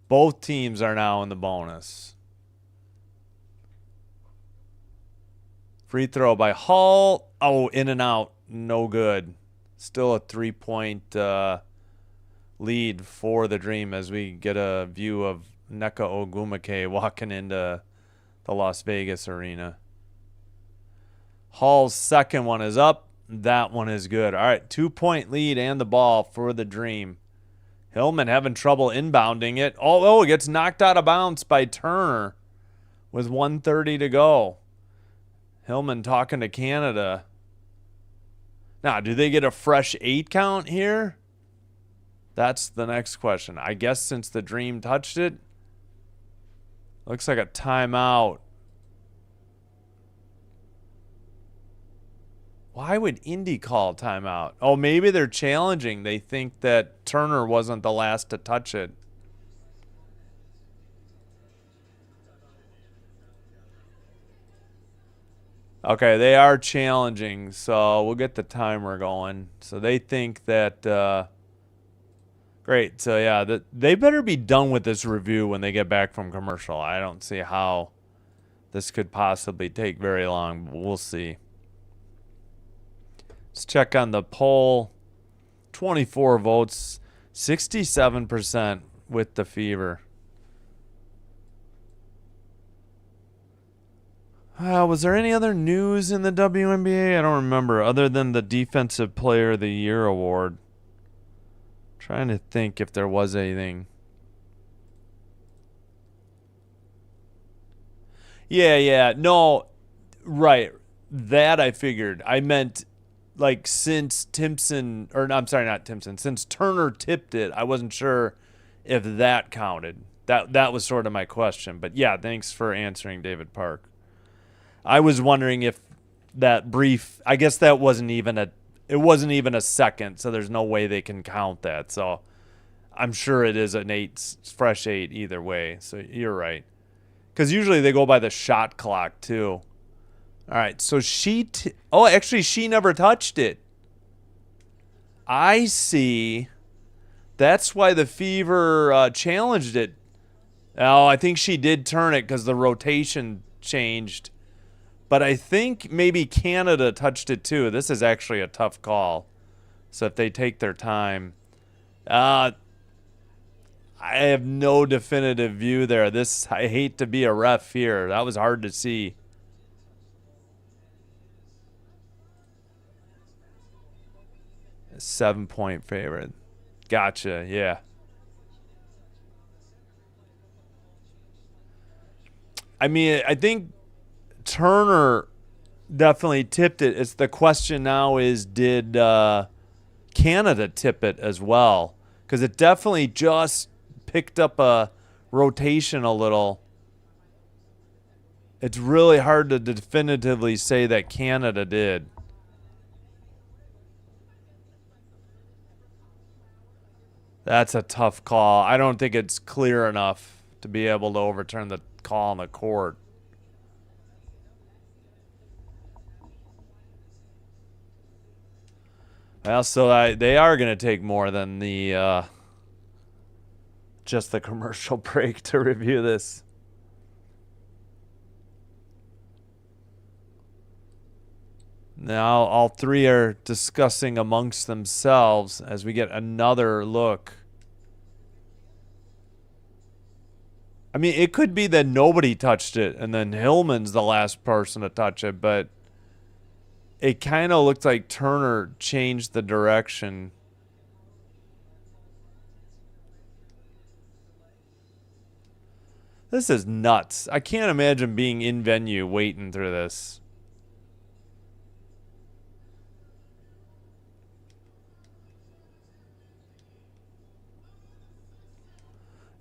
Both teams are now in the bonus. Free throw by Hull. Oh, in and out. No good. Still a 3-point lead for the Dream as we get a view of Nneka Ogwumike walking into the Las Vegas arena. Hall's second one is up. That one is good. All right, 2-point lead and the ball for the Dream. Hillman having trouble inbounding it. Oh, it gets knocked out of bounds by Turner with 1:30 to go. Hillman talking to Canada. Now, do they get a fresh 8 count here? That's the next question. I guess since the Dream touched it, looks like a timeout. Why would Indy call timeout? Oh, maybe they're challenging. They think that Turner wasn't the last to touch it. Okay, they are challenging, so we'll get the timer going. So they think that, great. So yeah, they better be done with this review when they get back from commercial. I don't see how this could possibly take very long, but we'll see. Let's check on the poll. 24 votes, 67% with the Fever. Was there any other news in the WNBA? I don't remember, other than the Defensive Player of the Year award. Trying to think if there was anything. Yeah. No, right. That I figured. I meant, like, since Timpson, or no, I'm sorry, not Timpson. Since Turner tipped it, I wasn't sure if that counted. That was sort of my question. But yeah, thanks for answering, David Park. I was wondering if that brief, I guess that wasn't even a second, so there's no way they can count that. So I'm sure it is an fresh eight either way. So you're right. Because usually they go by the shot clock too. All right, so actually she never touched it. I see. That's why the Fever challenged it. Oh, I think she did turn it because the rotation changed. But I think maybe Canada touched it too. This is actually a tough call. So if they take their time. I have no definitive view there. I hate to be a ref here. That was hard to see. A 7-point favorite. Gotcha, yeah. I mean, I think Turner definitely tipped it. It's the question now is, did Canada tip it as well? Because it definitely just picked up a rotation a little. It's really hard to definitively say that Canada did. That's a tough call. I don't think it's clear enough to be able to overturn the call in the court. Well, so they are going to take more than just the commercial break to review this. Now all three are discussing amongst themselves as we get another look. I mean, it could be that nobody touched it and then Hillman's the last person to touch it, but it kind of looked like Turner changed the direction. This is nuts. I can't imagine being in venue waiting through this.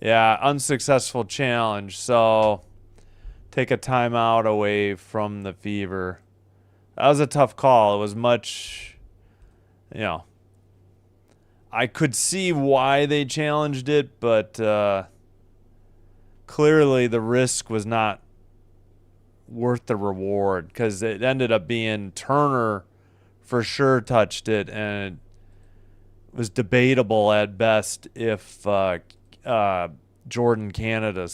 Yeah, unsuccessful challenge. So take a timeout away from the Fever. That was a tough call. It was much, I could see why they challenged it, but clearly the risk was not worth the reward because it ended up being Turner for sure touched it, and it was debatable at best if Jordan Canada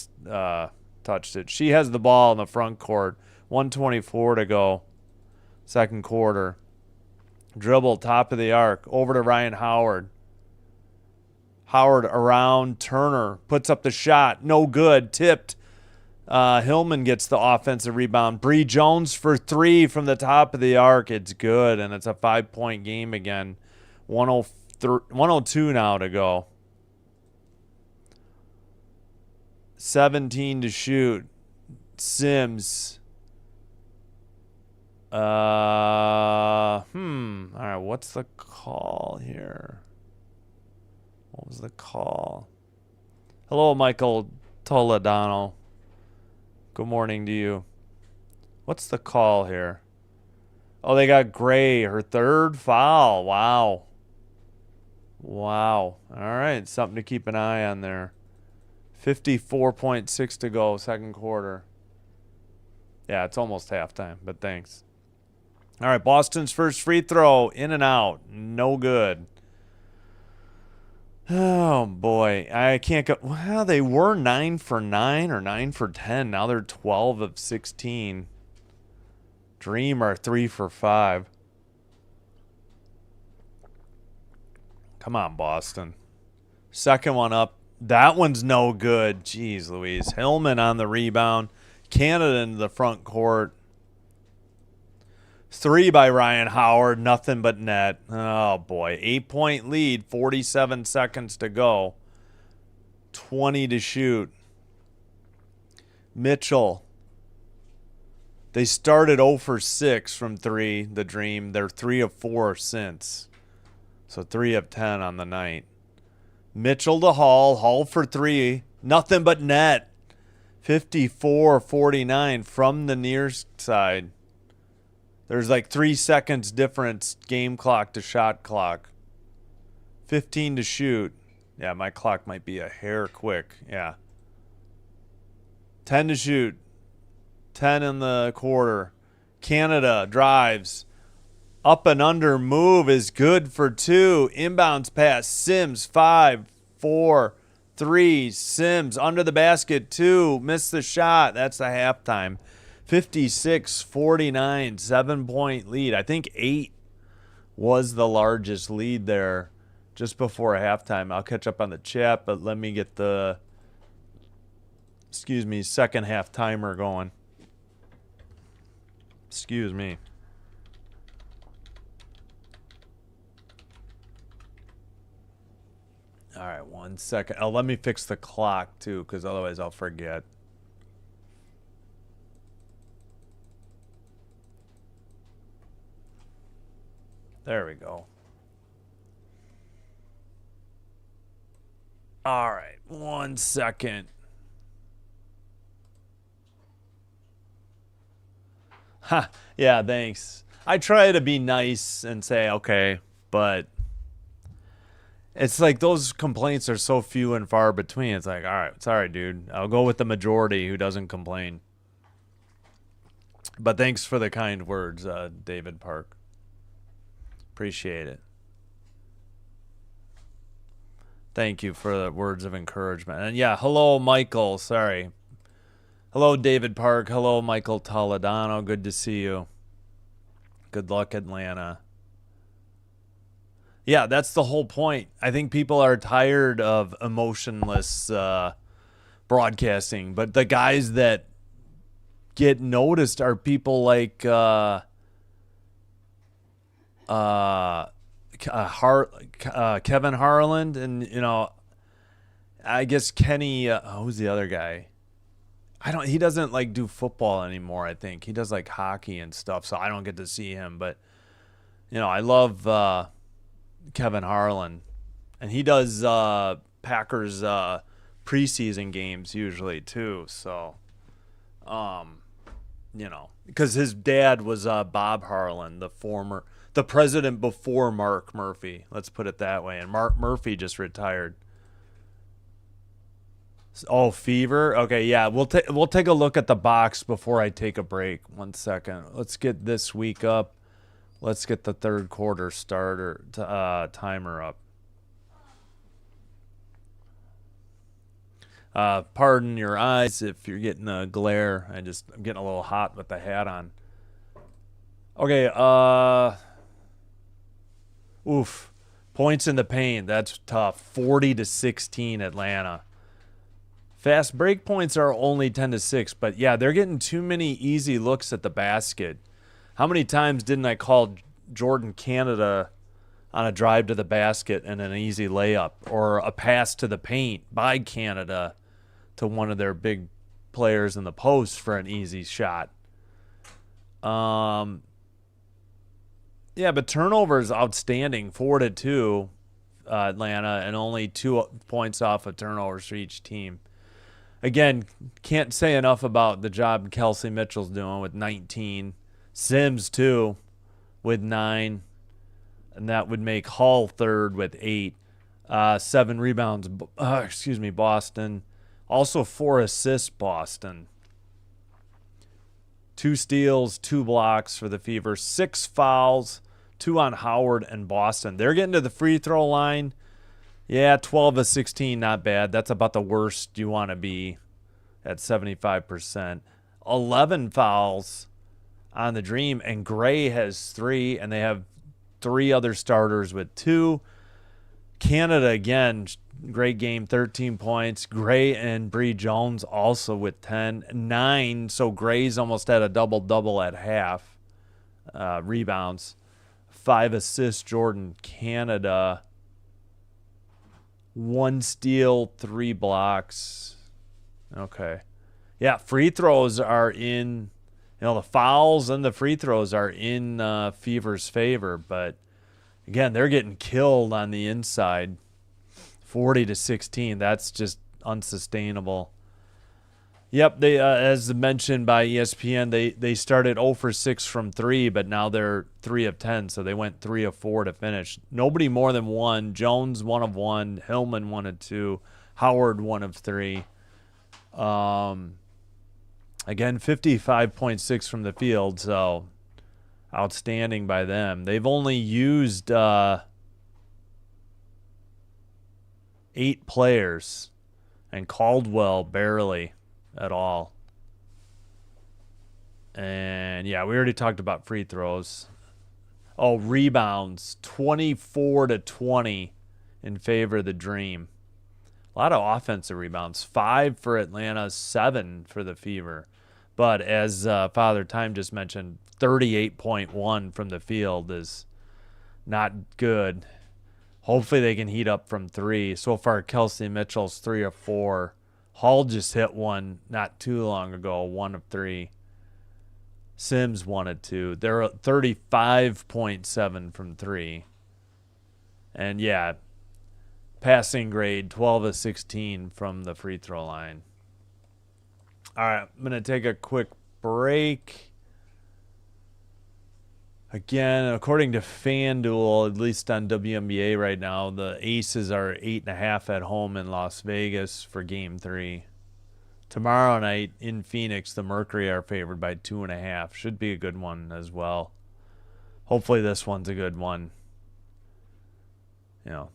touched it. She has the ball in the front court. 1:24 to go. Second quarter. Dribble, top of the arc. Over to Ryan Howard. Howard around Turner. Puts up the shot. No good. Tipped. Hillman gets the offensive rebound. Bree Jones for three from the top of the arc. It's good, and it's a 5-point game again. 102 now to go. 17 to shoot. Sims. All right, what's the call here? What was the call? Hello, Michael Toledano. Good morning to you. What's the call here? Oh, they got Gray, her third foul. Wow. Wow. All right, something to keep an eye on there. 54.6 to go, second quarter. Yeah, it's almost halftime, but thanks. All right, Boston's first free throw, in and out. No good. Oh, boy. I can't go. Well, they were 9 for 9 or 9 for 10. Now they're 12 of 16. Dream are 3 for 5. Come on, Boston. Second one up. That one's no good. Jeez Louise. Hillman on the rebound. Canada in the front court. 3 by Ryan Howard. Nothing but net. Oh, boy. 8-point lead. 47 seconds to go. 20 to shoot. Mitchell. They started 0 for 6 from 3, the Dream. They're 3 of 4 since. So 3 of 10 on the night. Mitchell to Hall. Hall for 3. Nothing but net. 54-49 from the near side. There's like 3 seconds difference game clock to shot clock. 15 to shoot. Yeah, my clock might be a hair quick. Yeah. 10 to shoot. 10 in the quarter. Canada drives. Up and under move is good for 2. Inbounds pass. Sims 5, 4, 3. Sims under the basket 2. Missed the shot. That's the halftime. 56-49. 7-point lead. I think 8 was the largest lead there just before halftime. I'll catch up on the chat, but let me get the second half timer going. Excuse me. All right, 1 second. Oh, let me fix the clock too, because otherwise I'll forget. There we go. All right, 1 second. Ha, yeah, thanks. I try to be nice and say, okay, but it's like those complaints are so few and far between. It's like, all right, sorry, dude. I'll go with the majority who doesn't complain. But thanks for the kind words, David Park. Appreciate it. Thank you for the words of encouragement. And yeah, hello, Michael. Sorry. Hello, David Park. Hello, Michael Toledano. Good to see you. Good luck, Atlanta. Yeah, that's the whole point. I think people are tired of emotionless broadcasting, but the guys that get noticed are people like Kevin Harland and I guess Kenny. Who's the other guy? He doesn't like do football anymore. I think he does like hockey and stuff, so I don't get to see him. But I love Kevin Harlan, and he does Packers preseason games usually too. So, because his dad was Bob Harlan, the president before Mark Murphy. Let's put it that way. And Mark Murphy just retired. Oh, Fever. Okay, yeah. We'll take a look at the box before I take a break. 1 second. Let's get this week up. Let's get the third quarter starter timer up. Pardon your eyes if you're getting a glare. I'm getting a little hot with the hat on. Okay. Oof. Points in the paint. That's tough. 40-16 Atlanta. Fast break points are only 10-6, but yeah, they're getting too many easy looks at the basket. How many times didn't I call Jordan Canada on a drive to the basket and an easy layup, or a pass to the paint by Canada to one of their big players in the post for an easy shot? Yeah, but turnovers outstanding, 4-2 Atlanta, and only 2 points off of turnovers for each team. Again, can't say enough about the job Kelsey Mitchell's doing with 19. Sims, too. with 9. And that would make Hall third with 8. 7 rebounds, Boston. Also 4 assists, Boston. 2 steals, 2 blocks for the Fever. 6 fouls, 2 on Howard and Boston. They're getting to the free throw line. Yeah, 12 of 16, not bad. That's about the worst you want to be at 75%. 11 fouls on the Dream, and Gray has 3, and they have 3 other starters with 2. Canada, again, great game, 13 points. Gray and Bree Jones also with 10. 9, so Gray's almost at a double-double at half. Rebounds. 5 assists, Jordan. Canada, 1 steal, 3 blocks. Okay. Yeah, free throws are in, the fouls and the free throws are in Fever's favor, but again, they're getting killed on the inside. 40-16. That's just unsustainable. Yep, they as mentioned by ESPN, they started 0 for 6 from 3, but now they're 3 of 10, so they went 3 of 4 to finish. Nobody more than 1. Jones 1 of 1, Hillman 1 of 2, Howard 1 of 3. Again, 55.6 from the field, so outstanding by them. They've only used 8 players, and Caldwell barely at all. And yeah, we already talked about free throws. Oh, rebounds, 24-20 in favor of the Dream. A lot of offensive rebounds. 5 for Atlanta, 7 for the Fever. But as Father Time just mentioned, 38.1 from the field is not good. Hopefully they can heat up from 3. So far, Kelsey Mitchell's 3 of 4. Hall just hit one not too long ago, 1 of 3. Sims 1 of 2. They're at 35.7 from 3. And yeah, passing grade 12 of 16 from the free throw line. All right, I'm going to take a quick break. Again, according to FanDuel, at least on WNBA right now, the Aces are 8.5 at home in Las Vegas for Game 3. Tomorrow night in Phoenix, the Mercury are favored by 2.5. Should be a good one as well. Hopefully this one's a good one.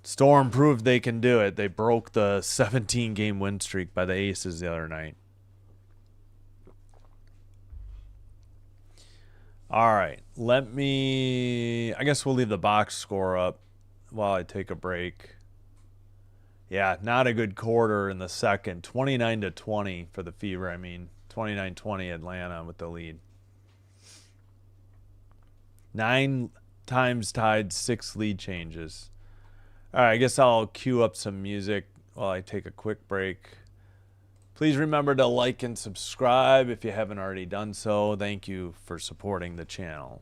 Storm proved they can do it. They broke the 17-game win streak by the Aces the other night. All right, I guess we'll leave the box score up while I take a break. Yeah, not a good quarter in the second. 29-20 for the Fever, 29-20 Atlanta with the lead. 9 times tied, 6 lead changes. All right, I guess I'll cue up some music while I take a quick break. Please remember to like and subscribe if you haven't already done so. Thank you for supporting the channel.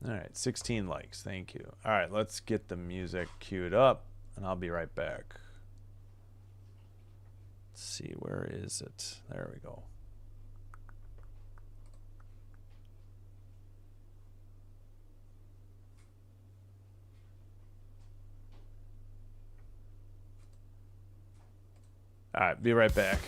All right, 16 likes. Thank you. All right, let's get the music queued up, and I'll be right back. Let's see, where is it? There we go. All right, be right back.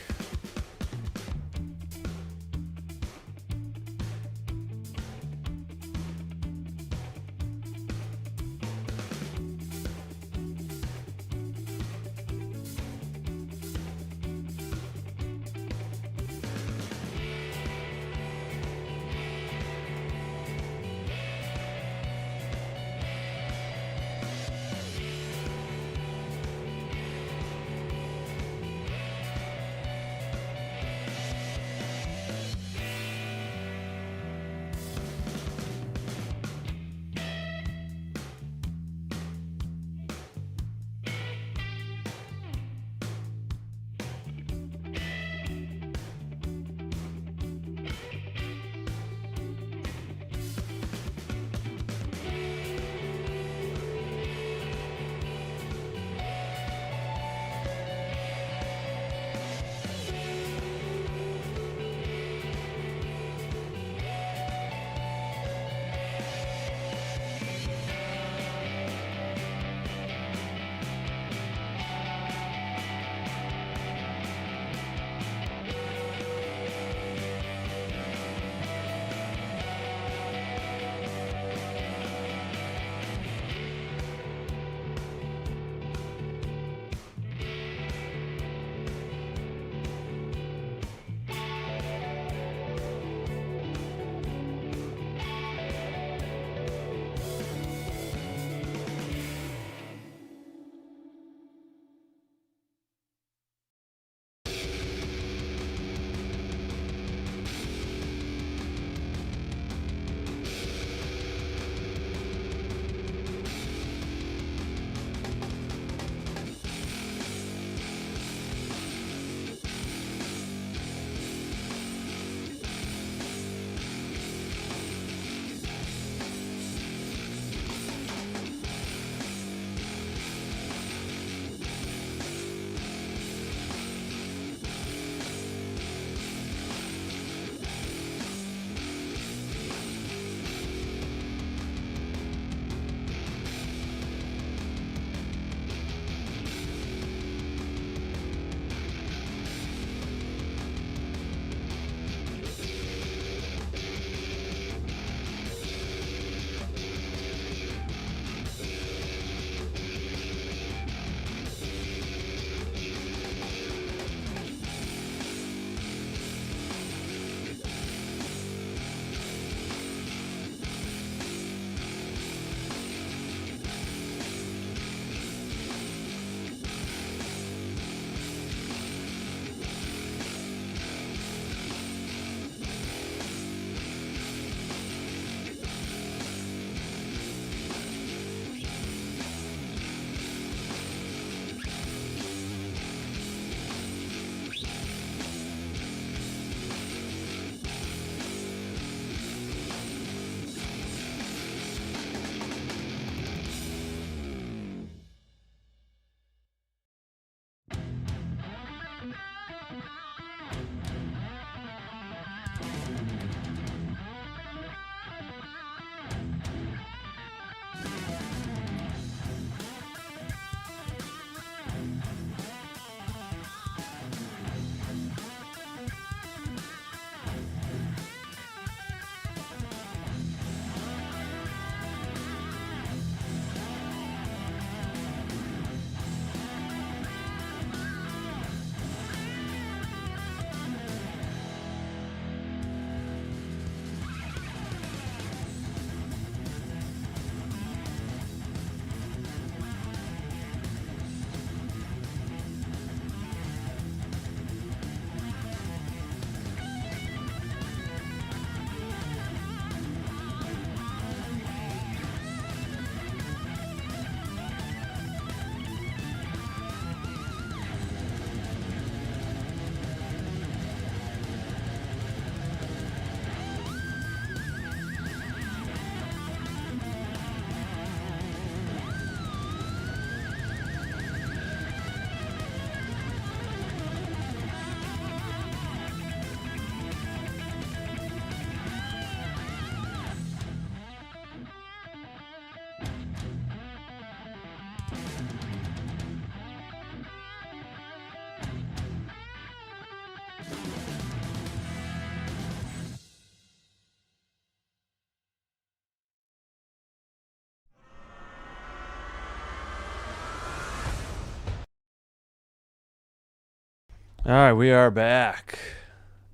All right, we are back.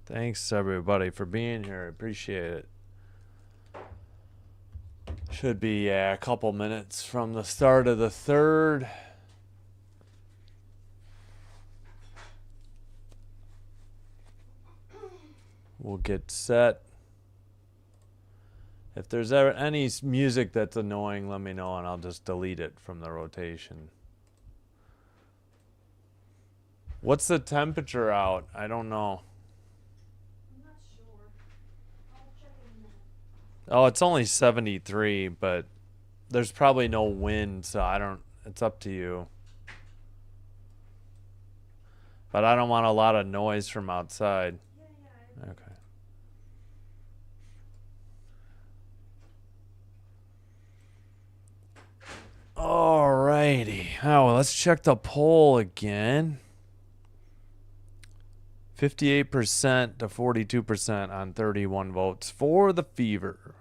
Thanks, everybody, for being here. I appreciate it. Should be a couple minutes from the start of the third. We'll get set. If there's ever any music that's annoying, let me know, and I'll just delete it from the rotation. What's the temperature out? I don't know. I'm not sure. I'll check in a minute. Oh, it's only 73, but there's probably no wind, so I don't. It's up to you. But I don't want a lot of noise from outside. Yeah. Okay. Alrighty. Oh, well, let's check the poll again. 58% to 42% on 31 votes for the Fever.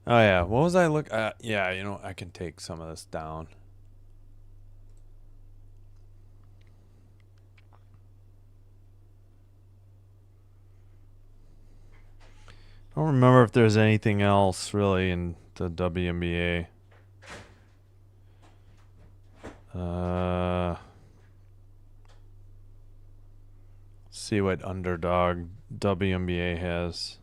Oh, yeah. What was I look at? Yeah, you know, I can take some of this down. I don't remember if there's anything else really in the WNBA. See what underdog WNBA has.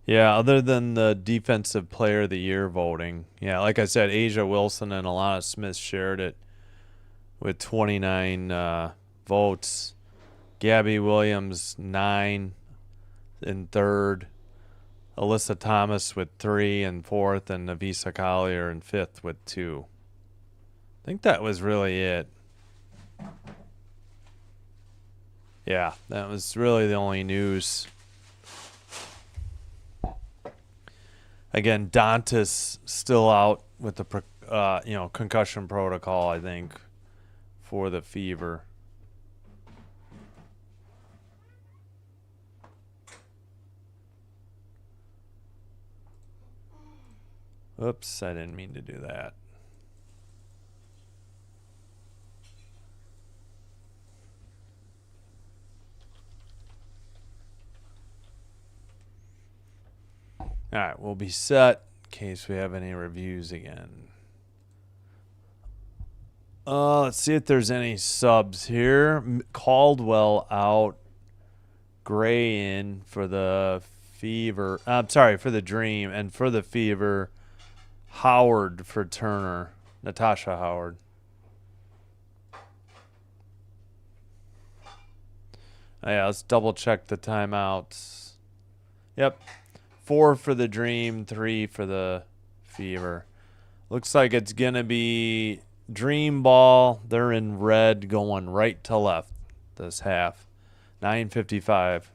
Yeah, other than the defensive player of the year voting. Yeah, like I said, Asia Wilson and Alana Smith shared it with 29 votes. Gabby Williams, 9 in third. Alyssa Thomas with 3 in fourth, and Navisa Collier in fifth with 2. I think that was really it. Yeah, that was really the only news. Again, Dantas still out with the concussion protocol, I think, for the Fever. Oops, I didn't mean to do that. All right, we'll be set in case we have any reviews again. Let's see if there's any subs here. Caldwell out. Gray in for the Fever. I'm sorry, for the Dream. And for the Fever, Howard for Turner. Natasha Howard. Oh, yeah, let's double check the timeouts. Yep. 4 for the Dream, 3 for the Fever. Looks like it's going to be Dream ball. They're in red going right to left this half. 9:55.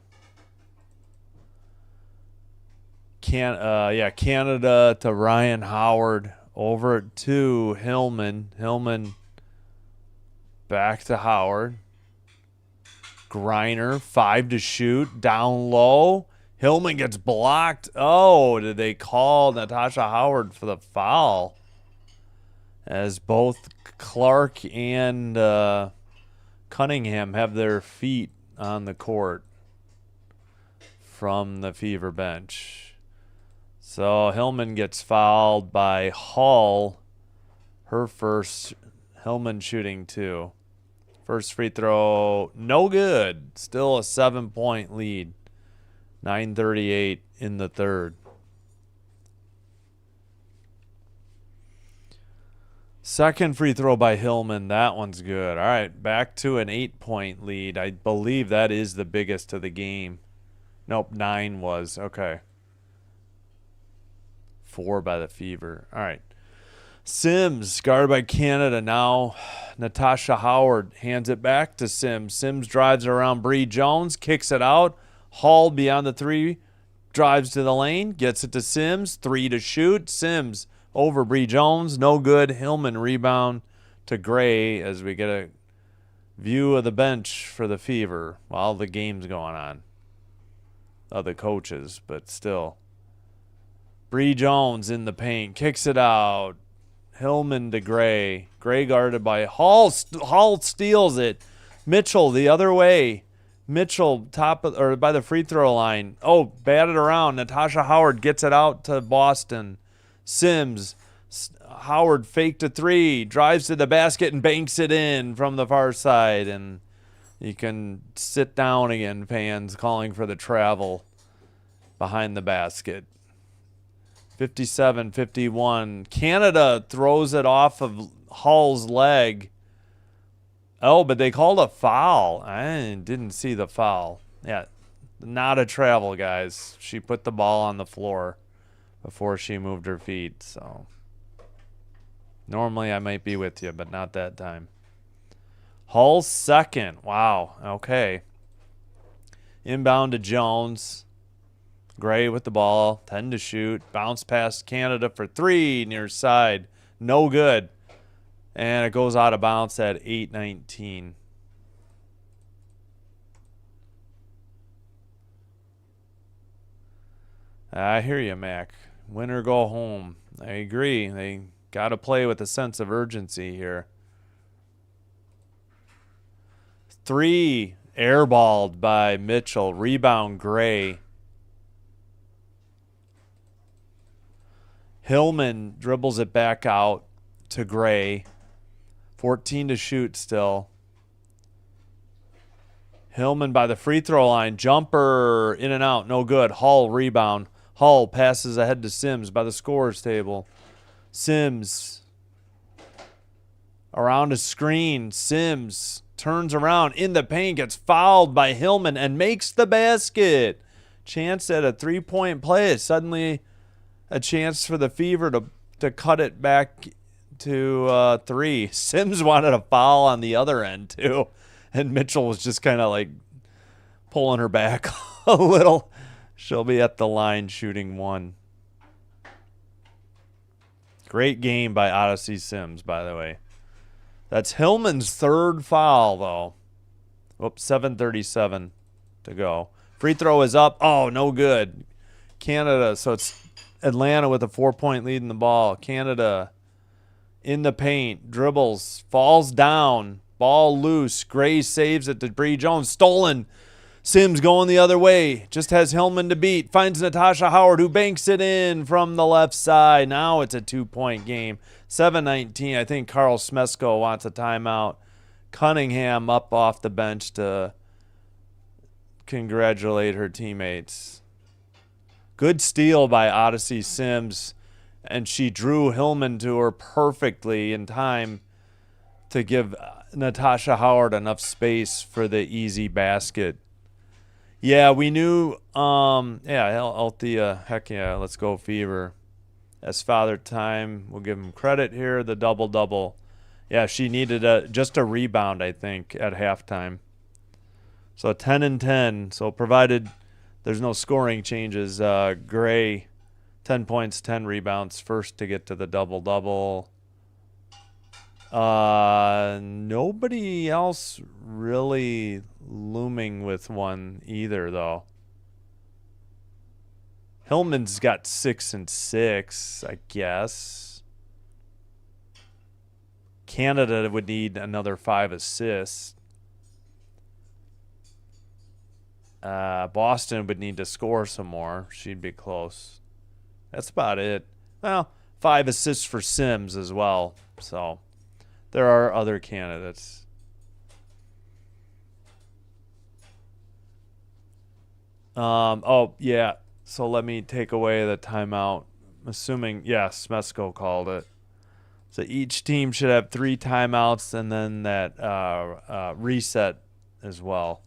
Canada to Ryan Howard. Over to Hillman. Hillman back to Howard. Griner, 5 to shoot. Down low. Hillman gets blocked. Oh, did they call Natasha Howard for the foul? As both Clark and Cunningham have their feet on the court from the Fever bench. So Hillman gets fouled by Hall. Her first. Hillman shooting 2. First free throw, no good. Still a 7-point lead. 9:38 in the third. Second free throw by Hillman. That one's good. All right, back to an 8-point lead. I believe that is the biggest of the game. Nope, 9 was. Okay. 4 by the Fever. All right. Sims, guarded by Canada. Now Natasha Howard hands it back to Sims. Sims drives around Bree Jones, kicks it out. Hall beyond the 3, drives to the lane, gets it to Sims. 3 to shoot. Sims over Bree Jones, no good. Hillman rebound to Gray as we get a view of the bench for the Fever while the game's going on. Of the coaches, but still. Bree Jones in the paint. Kicks it out. Hillman to Gray. Gray guarded by Hall. Hall steals it. Mitchell the other way. Mitchell by the free throw line. Oh, batted around. Natasha Howard gets it out to Boston. Sims. Howard faked a three. Drives to the basket and banks it in from the far side. And you can sit down again, fans calling for the travel behind the basket. 57-51. Canada throws it off of Hall's leg. Oh, but they called a foul. I didn't see the foul. Yeah, not a travel, guys. She put the ball on the floor before she moved her feet. So normally I might be with you, but not that time. Hall's second. Wow. Okay. Inbound to Jones. Gray with the ball, 10 to shoot. Bounce past Canada for three near side. No good. And it goes out of bounds at 8:19. I hear you, Mac. Win or go home. I agree. They got to play with a sense of urgency here. Three airballed by Mitchell. Rebound Gray. Hillman dribbles it back out to Gray. 14 to shoot still. Hillman by the free throw line. Jumper in and out. No good. Hall rebound. Hall passes ahead to Sims by the scorer's table. Sims around a screen. Sims turns around in the paint. Gets fouled by Hillman and makes the basket. Chance at a three-point play. Suddenly a chance for the Fever to cut it back to three. Sims wanted a foul on the other end, too. And Mitchell was just kind of like pulling her back a little. She'll be at the line shooting one. Great game by Odyssey Sims, by the way. That's Hillman's third foul, though. Whoops, 7:37 to go. Free throw is up. Oh, no good. Canada, so it's Atlanta with a 4-point lead in the ball. Canada in the paint, dribbles, falls down, ball loose. Gray saves it to Bree Jones. Stolen. Sims going the other way. Just has Hillman to beat. Finds Natasha Howard, who banks it in from the left side. Now it's a 2-point game. 7:19. I think Carl Smesko wants a timeout. Cunningham up off the bench to congratulate her teammates. Good steal by Odyssey Sims, and she drew Hillman to her perfectly in time to give Natasha Howard enough space for the easy basket. Yeah, we knew, Althea, heck yeah, let's go Fever. As Father Time, we'll give him credit here, the double-double. Yeah, she needed just a rebound, I think, at halftime. So 10 and 10, so provided there's no scoring changes. Gray, 10 points, 10 rebounds, first to get to the double-double. Nobody else really looming with one either, though. Hillman's got 6 and 6, I guess. Canada would need another 5 assists. Boston would need to score some more. She'd be close. That's about it. Well, 5 assists for Sims as well. So there are other candidates. Oh, yeah. So let me take away the timeout. I'm assuming, yes, Smesko called it. So each team should have 3 timeouts and then that reset as well.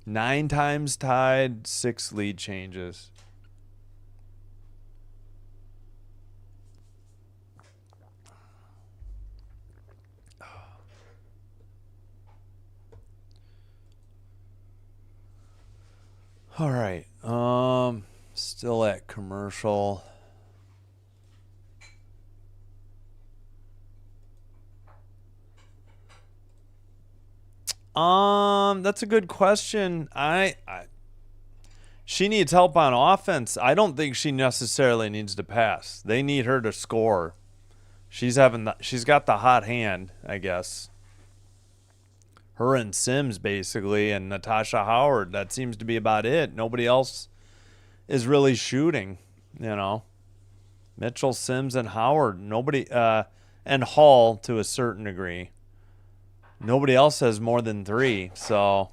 Nine times tied, 6 lead changes. All right. Still at commercial. That's a good question. She needs help on offense. I don't think she necessarily needs to pass. They need her to score. She's got the hot hand, I guess. Her and Sims basically, and Natasha Howard. That seems to be about it. Nobody else is really shooting, you know. Mitchell, Sims, and Howard. Nobody, and Hall to a certain degree. Nobody else has more than 3, so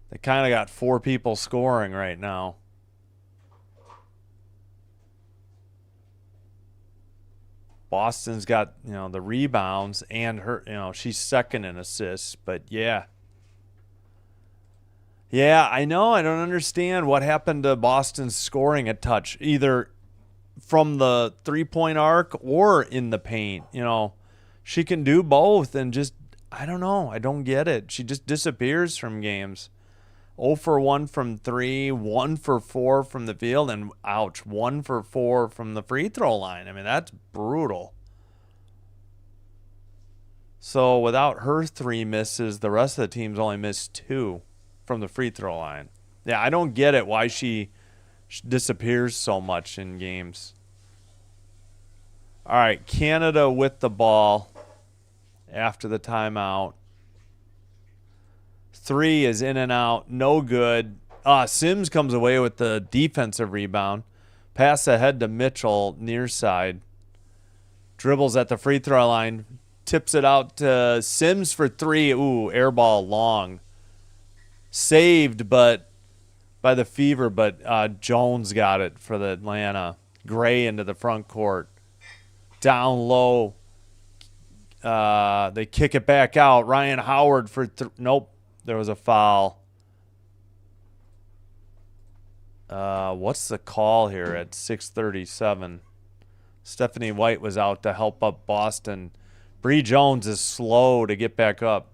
they kind of got 4 people scoring right now. Boston's got, the rebounds and her, she's second in assists, but yeah. Yeah, I know. I don't understand what happened to Boston's scoring a touch, either from the 3-point arc or in the paint. She can do both and just, I don't know. I don't get it. She just disappears from games. 0 for 1 from 3, 1 for 4 from the field, and ouch, 1 for 4 from the free throw line. I mean, that's brutal. So without her 3 misses, the rest of the team's only missed 2 from the free throw line. Yeah, I don't get it why she disappears so much in games. All right, Canada with the ball after the timeout. 3 is in and out. No good. Sims comes away with the defensive rebound. Pass ahead to Mitchell, near side. Dribbles at the free throw line. Tips it out to Sims for 3. Ooh, air ball long. Saved by the Fever, but Jones got it for the Atlanta. Gray into the front court. Down low. They kick it back out. Ryan Howard for nope. There was a foul. What's the call here at 6:37? Stephanie White was out to help up Boston. Bree Jones is slow to get back up.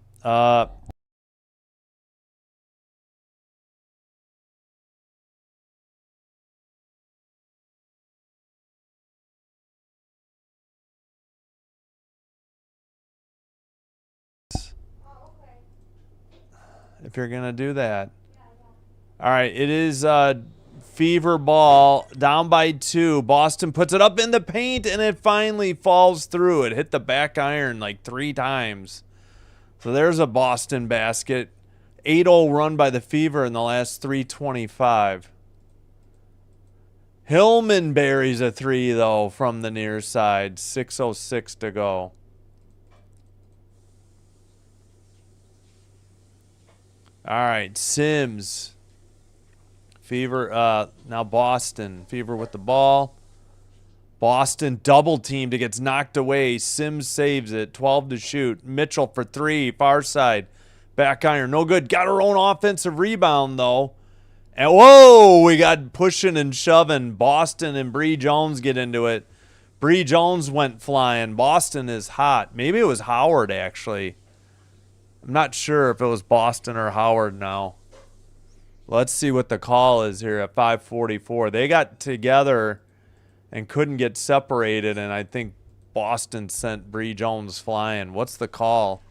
If you're going to do that. All right, it is Fever ball, down by 2. Boston puts it up in the paint, and it finally falls through. It hit the back iron like 3 times. So there's a Boston basket. 8-0 run by the Fever in the last 3:25. Hillman buries a 3, though, from the near side. 6:06 to go. All right, Sims. Fever, now Boston. Fever with the ball. Boston double teamed. It gets knocked away. Sims saves it. 12 to shoot. Mitchell for 3. Far side. Back iron. No good. Got her own offensive rebound, though. And whoa, we got pushing and shoving. Boston and Bree Jones get into it. Bree Jones went flying. Boston is hot. Maybe it was Howard, actually. I'm not sure if it was Boston or Howard now. Let's see what the call is here at 5:44. They got together and couldn't get separated, and I think Boston sent Bree Jones flying. What's the call?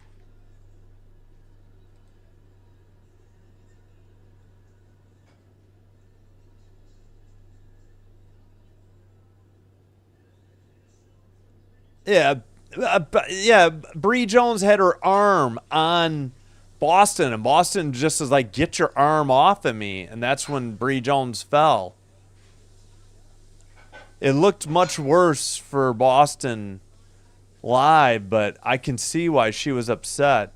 Yeah, Bree Jones had her arm on Boston, and Boston just is like, get your arm off of me, and that's when Bree Jones fell. It looked much worse for Boston live, but I can see why she was upset.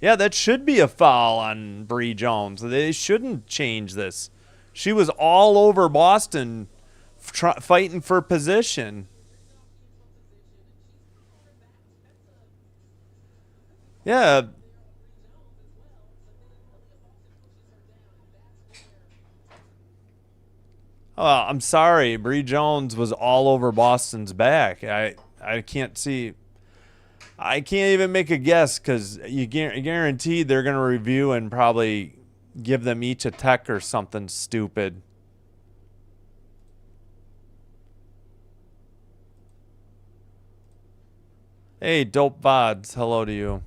Yeah, that should be a foul on Bree Jones. They shouldn't change this. She was all over Boston fighting for position. Yeah. Oh, I'm sorry. Bree Jones was all over Boston's back. I can't see. I can't even make a guess because you guaranteed they're going to review and probably give them each a tech or something stupid. Hey, Dope Vods. Hello to you.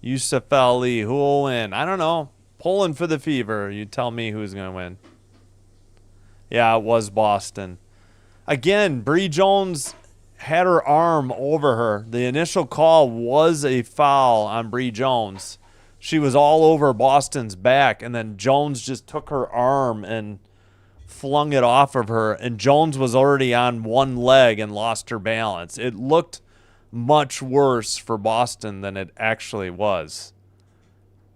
Yusuf Ali. Who will win? I don't know. Pulling for the Fever. You tell me who's going to win. Yeah, it was Boston. Again, Bree Jones had her arm over her. The initial call was a foul on Bree Jones. She was all over Boston's back, and then Jones just took her arm and flung it off of her, and Jones was already on one leg and lost her balance. It looked much worse for Boston than it actually was.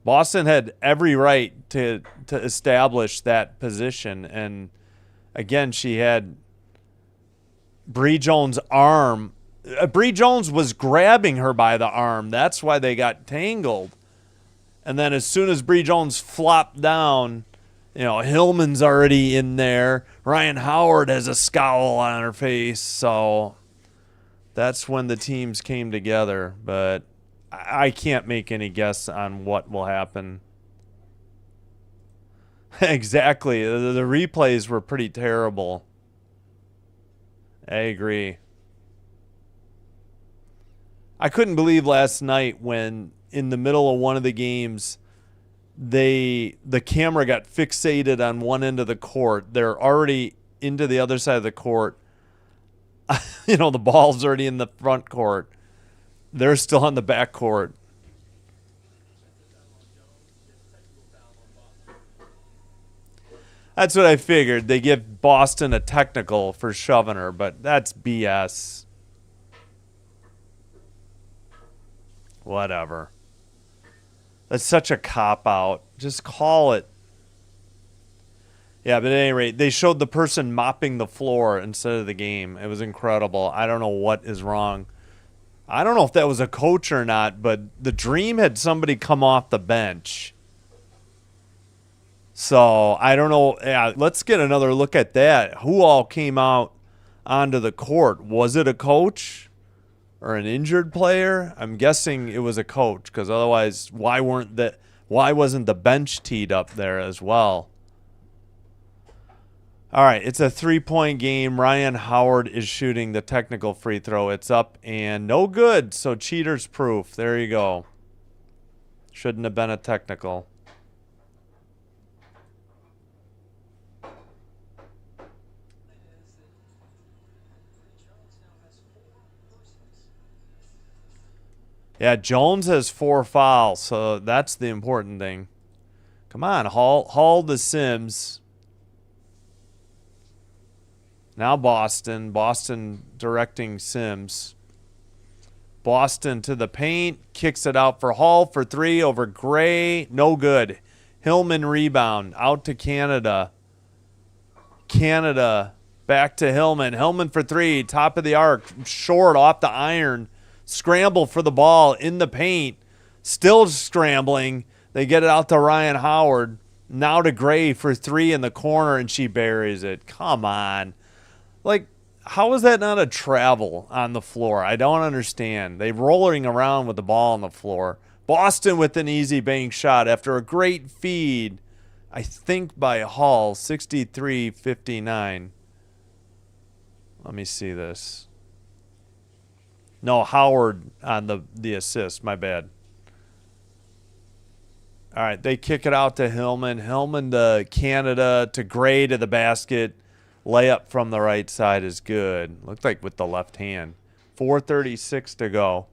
Boston had every right to establish that position, and again, she had Bree Jones' arm. Bree Jones was grabbing her by the arm. That's why they got tangled. And then as soon as Bree Jones flopped down, Hillman's already in there. Ryan Howard has a scowl on her face. So that's when the teams came together. But I can't make any guess on what will happen. Exactly. The replays were pretty terrible. I agree. I couldn't believe last night when in the middle of one of the games the camera got fixated on one end of the court. They're already into the other side of the court. The ball's already in the front court. They're still on the back court. That's what I figured. They give Boston a technical for shoving her, but that's BS. Whatever. That's such a cop-out. Just call it. Yeah, but at any rate, they showed the person mopping the floor instead of the game. It was incredible. I don't know what is wrong. I don't know if that was a coach or not, but the Dream had somebody come off the bench. So, I don't know. Yeah, let's get another look at that. Who all came out onto the court? Was it a coach or an injured player? I'm guessing it was a coach, because otherwise, why wasn't the bench teed up there as well? All right, it's a 3-point game. Ryan Howard is shooting the technical free throw. It's up and no good. So cheaters proof. There you go. Shouldn't have been a technical. Yeah, Jones has 4 fouls, so that's the important thing. Come on, haul the Sims. Now Boston. Boston directing Sims. Boston to the paint. Kicks it out for Hall for 3 over Gray. No good. Hillman rebound. Out to Canada. Canada back to Hillman. Hillman for 3. Top of the arc. Short off the iron. Scramble for the ball in the paint. Still scrambling. They get it out to Ryan Howard. Now to Gray for 3 in the corner, and she buries it. Come on. Like, how is that not a travel on the floor? I don't understand. They're rolling around with the ball on the floor. Boston with an easy bank shot after a great feed, I think by Hall, 63-59. Let me see this. No, Howard on the assist. My bad. All right, they kick it out to Hillman. Hillman to Canada, to Gray to the basket. Layup from the right side is good. Looked like with the left hand. 4:36 to go.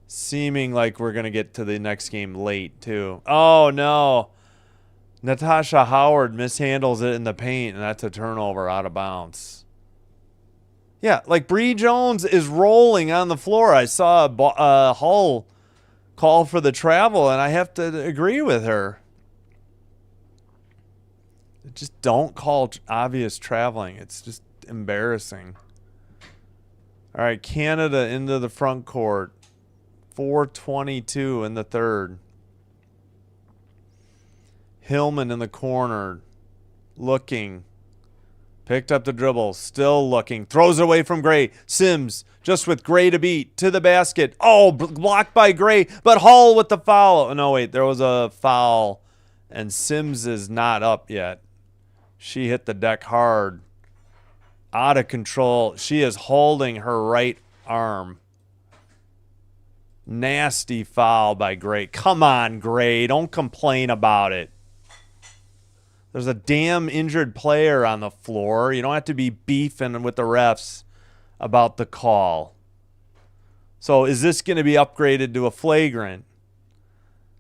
Seeming like we're going to get to the next game late, too. Oh, no. Natasha Howard mishandles it in the paint, and that's a turnover out of bounds. Yeah, like Bree Jones is rolling on the floor. I saw Hull call for the travel, and I have to agree with her. Just don't call obvious traveling. It's just embarrassing. All right, Canada into the front court. 4:22 in the third. Hillman in the corner. Looking. Picked up the dribble. Still looking. Throws it away from Gray. Sims just with Gray to beat. To the basket. Oh, blocked by Gray. But Hall with the foul. Oh, no, wait. There was a foul. And Sims is not up yet. She hit the deck hard. Out of control. She is holding her right arm. Nasty foul by Gray. Come on, Gray. Don't complain about it. There's a damn injured player on the floor. You don't have to be beefing with the refs about the call. So is this going to be upgraded to a flagrant?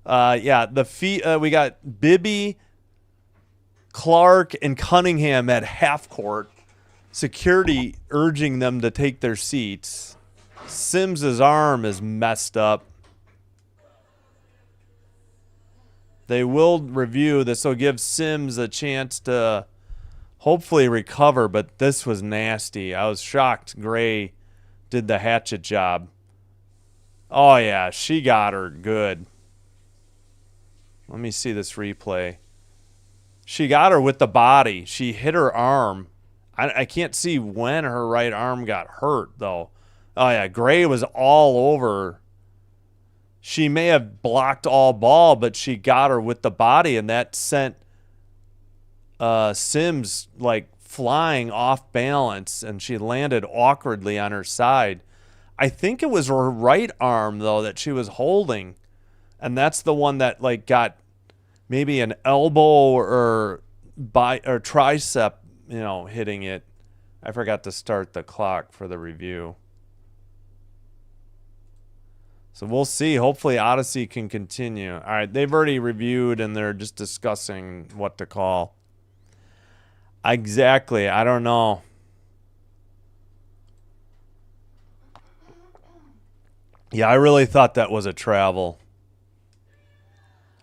Yeah, we got Bibby, Clark, and Cunningham at half court. Security urging them to take their seats. Sims's arm is messed up. They will review. This will give Sims a chance to hopefully recover, but this was nasty. I was shocked Gray did the hatchet job. Oh, yeah, she got her good. Let me see this replay. She got her with the body. She hit her arm. I can't see when her right arm got hurt, though. Oh, yeah, Gray was all over. She may have blocked all ball, but she got her with the body, and that sent Sims, like, flying off balance, and she landed awkwardly on her side. I think it was her right arm, though, that she was holding, and that's the one that, like, got maybe an elbow or tricep, hitting it. I forgot to start the clock for the review. So we'll see. Hopefully Odyssey can continue. All right, they've already reviewed, and they're just discussing what to call. Exactly. I don't know. Yeah, I really thought that was a travel.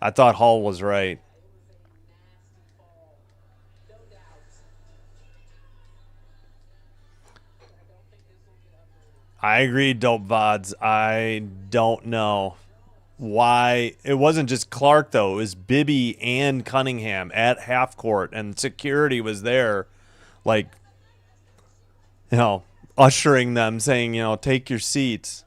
I thought Hall was right. I agree, Dope Vods. I don't know why. It wasn't just Clark, though. It was Bibby and Cunningham at half court, and security was there, like, ushering them, saying, take your seats.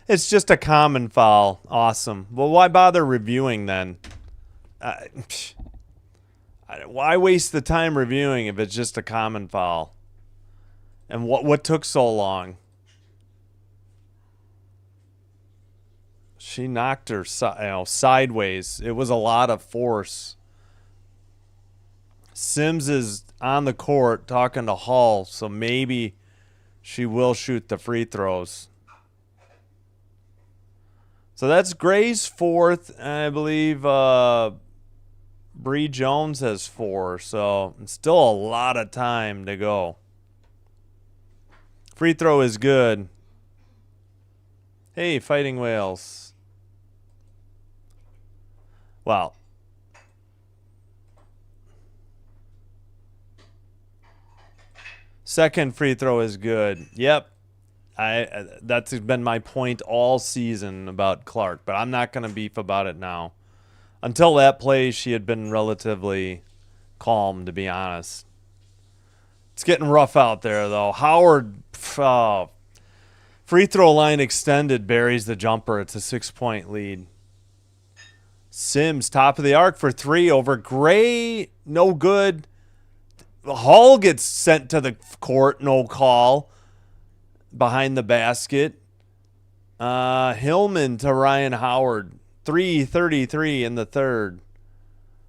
It's just a common foul. Awesome. Well, why bother reviewing then? Why waste the time reviewing if it's just a common foul? And what took so long? She knocked her sideways. It was a lot of force. Sims is on the court talking to Hall, so maybe she will shoot the free throws. So that's Gray's fourth, and I believe Bree Jones has 4, so it's still a lot of time to go. Free throw is good. Hey, Fighting Whales. Wow. Second free throw is good. Yep. That's been my point all season about Clark, but I'm not going to beef about it now. Until that play, she had been relatively calm, to be honest. It's getting rough out there, though. Howard, free throw line extended, buries the jumper. It's a 6-point lead. Sims, top of the arc for 3 over Gray. No good. Hall gets sent to the court. No call. Behind the basket. Hillman to Ryan Howard. 3:33 in the third.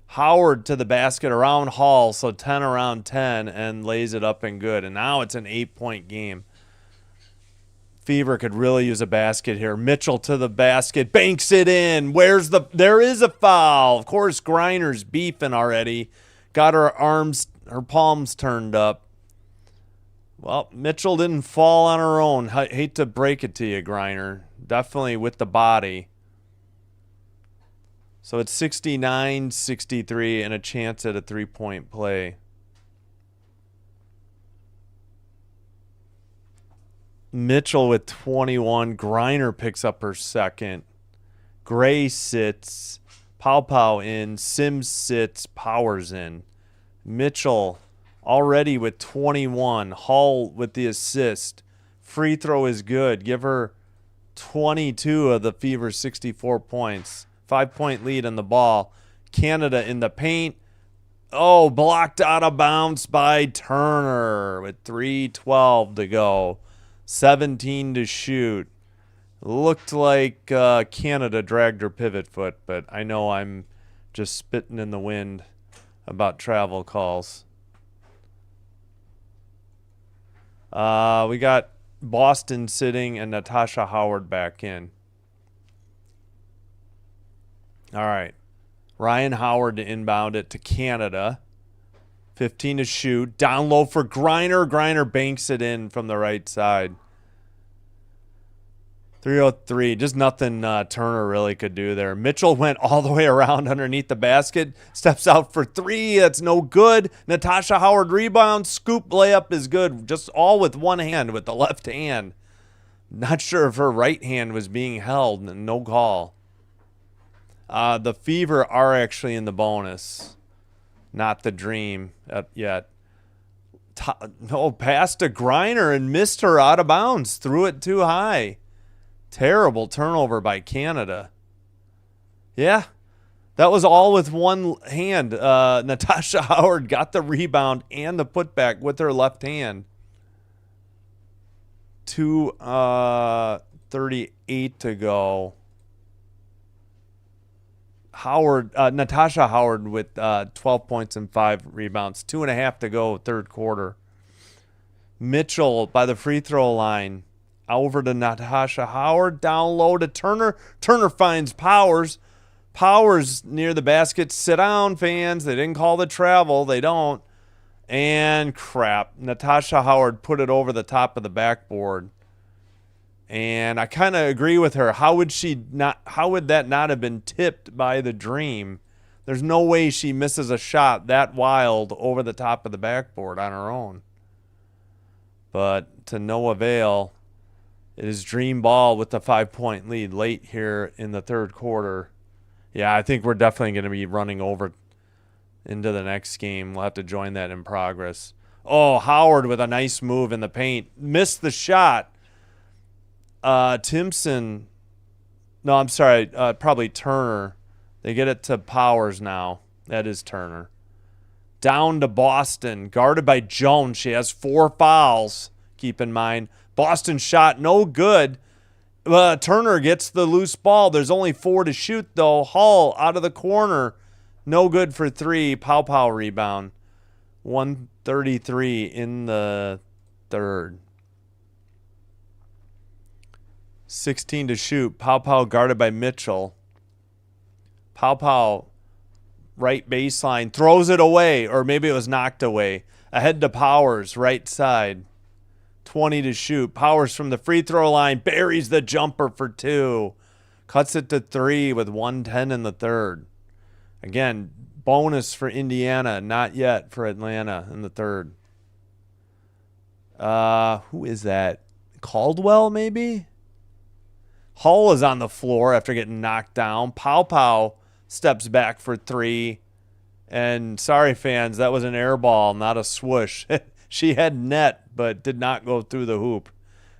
Howard to the basket around Hall, so 10 around 10, and lays it up and good. And now it's an 8-point game. Fever could really use a basket here. Mitchell to the basket, banks it in. There is a foul. Of course, Griner's beefing already. Got her palms turned up. Well, Mitchell didn't fall on her own. Hate to break it to you, Griner. Definitely with the body. So it's 69-63 and a chance at a 3-point play. Mitchell with 21. Griner picks up her second. Gray sits. Pow in. Sims sits. Powers in. Mitchell already with 21. Hall with the assist. Free throw is good. Give her 22 of the Fever's 64 points. 5-point lead in the ball. Canada in the paint. Oh, blocked out of bounds by Turner with 3:12 to go. 17 to shoot. Looked like Canada dragged her pivot foot, but I know I'm just spitting in the wind about travel calls. We got Boston sitting and Natasha Howard back in. All right. Ryan Howard to inbound it to Canada. 15 to shoot. Down low for Griner. Griner banks it in from the right side. 303. Just nothing Turner really could do there. Mitchell went all the way around underneath the basket. Steps out for three. That's no good. Natasha Howard rebounds. Scoop layup is good. Just all with one hand, with the left hand. Not sure if her right hand was being held. No call. The Fever are actually in the bonus. Not the Dream yet. No, pass to Griner and missed her out of bounds. Threw it too high. Terrible turnover by Canada. Yeah, that was all with one hand. Natasha Howard got the rebound and the putback with her left hand. 2:38 to go. Natasha Howard with 12 points and 5 rebounds. 2.5 to go, third quarter. Mitchell by the free throw line. Over to Natasha Howard. Down low to Turner. Turner finds Powers. Powers near the basket. Sit down, fans. They didn't call the travel. They don't. And crap. Natasha Howard put it over the top of the backboard. And I kind of agree with her. How would that not have been tipped by the Dream? There's no way she misses a shot that wild over the top of the backboard on her own. But to no avail. It is Dream ball with the 5-point lead late here in the third quarter. Yeah, I think we're definitely going to be running over into the next game. We'll have to join that in progress. Oh, Howard with a nice move in the paint. Missed the shot. Timpson. No, I'm sorry. Probably Turner. They get it to Powers now. That is Turner. Down to Boston. Guarded by Jones. She has 4 fouls. Keep in mind. Boston shot no good. Turner gets the loose ball. There's only 4 to shoot, though. Hall out of the corner. No good for 3. Pow rebound. 1:33 in the third. 16 to shoot. Pow guarded by Mitchell. Pow right baseline. Throws it away. Or maybe it was knocked away. Ahead to Powers. Right side. 20 to shoot. Powers from the free throw line. Buries the jumper for 2. Cuts it to 3 with 1:10 in the third. Again, bonus for Indiana. Not yet for Atlanta in the third. Who is that? Caldwell, maybe? Hull is on the floor after getting knocked down. Pow steps back for 3. And sorry, fans, that was an air ball, not a swoosh. She had net, but did not go through the hoop.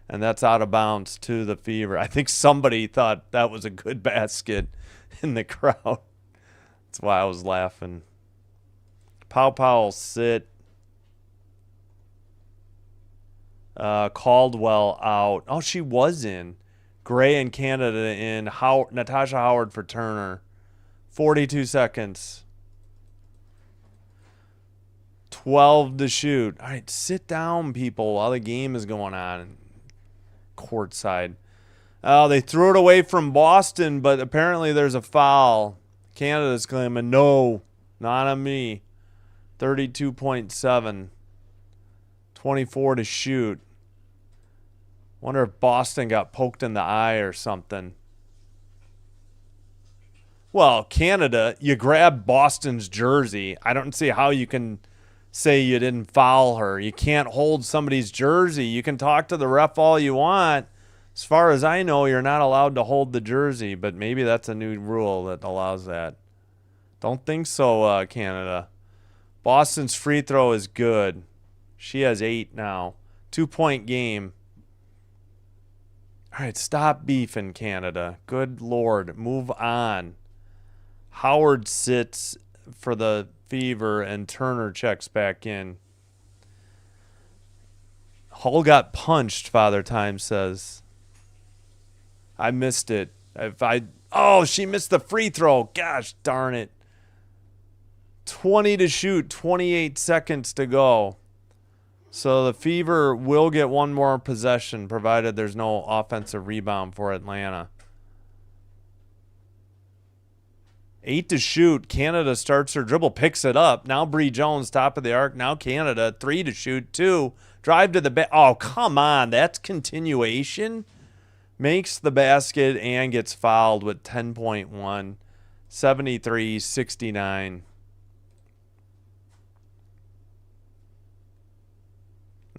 And that's out of bounds to the Fever. I think somebody thought that was a good basket in the crowd. That's why I was laughing. Pow will sit. Caldwell out. Oh, she was in. Gray and Canada in. Natasha Howard for Turner. 42 seconds. 12 to shoot. All right, sit down, people, while the game is going on. Courtside. Oh, they threw it away from Boston, but apparently there's a foul. Canada's claiming, no, not on me. 32.7. 24 to shoot. Wonder if Boston got poked in the eye or something. Well, Canada, you grab Boston's jersey. I don't see how you can say you didn't foul her. You can't hold somebody's jersey. You can talk to the ref all you want. As far as I know, you're not allowed to hold the jersey, but maybe that's a new rule that allows that. Don't think so, Canada. Boston's free throw is good. She has 8 now. 2-point game. All right, stop beefing, Canada. Good Lord. Move on. Howard sits for the Fever and Turner checks back in. Hull got punched, Father Time says. I missed it. Oh, she missed the free throw. Gosh darn it. 20 to shoot, 28 seconds to go. So the Fever will get one more possession, provided there's no offensive rebound for Atlanta. 8 to shoot. Canada starts her dribble, picks it up. Now Bree Jones, top of the arc. Now Canada, 3 to shoot, 2. Drive to the oh, come on. That's continuation. Makes the basket and gets fouled with 10.1. 73-69.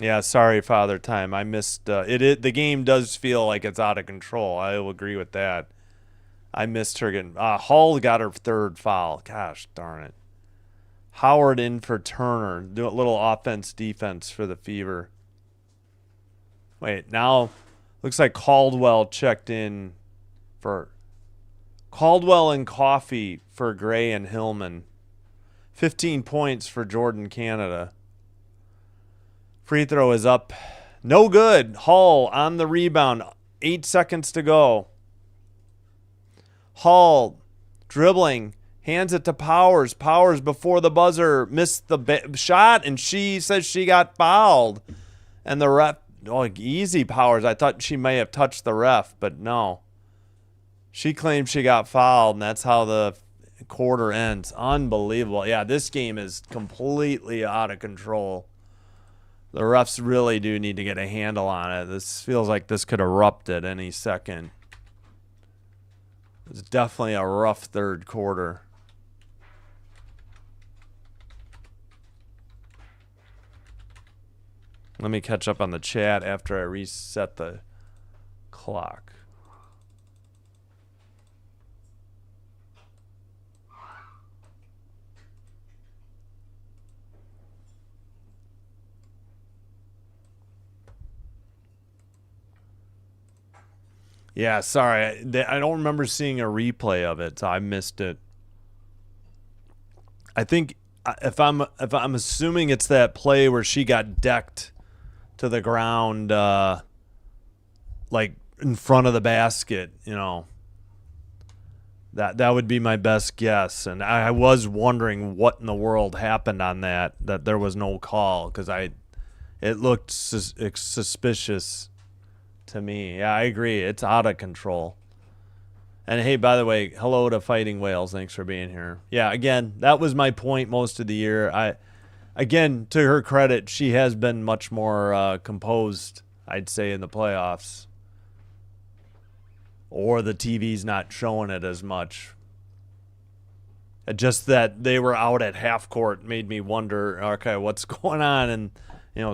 Yeah, sorry, Father Time. I missed it. The game does feel like it's out of control. I will agree with that. I missed her getting. Hull got her third foul. Gosh darn it. Howard in for Turner. Do a little offense defense for the Fever. Wait, now looks like Caldwell checked in for Caldwell and Coffey for Gray and Hillman. 15 points for Jordan Canada. Free throw is up. No good. Hull on the rebound. 8 seconds to go. Hull dribbling. Hands it to Powers. Powers before the buzzer. Missed the shot, and she says she got fouled. And the ref, easy Powers. I thought she may have touched the ref, but no. She claimed she got fouled, and that's how the quarter ends. Unbelievable. Yeah, this game is completely out of control. The refs really do need to get a handle on it. This feels like this could erupt at any second. It's definitely a rough third quarter. Let me catch up on the chat after I reset the clock. Yeah, sorry. I don't remember seeing a replay of it, so I missed it. I think if I'm assuming it's that play where she got decked to the ground, like in front of the basket, you know. That would be my best guess, and I was wondering what in the world happened on that there was no call, because it looked suspicious to me. Yeah, I agree. It's out of control. And hey, by the way, hello to Fighting Whales. Thanks for being here. Yeah, again, that was my point most of the year. Again, to her credit, she has been much more composed, I'd say, in the playoffs. Or the TV's not showing it as much. Just that they were out at half court made me wonder, okay, what's going on? And,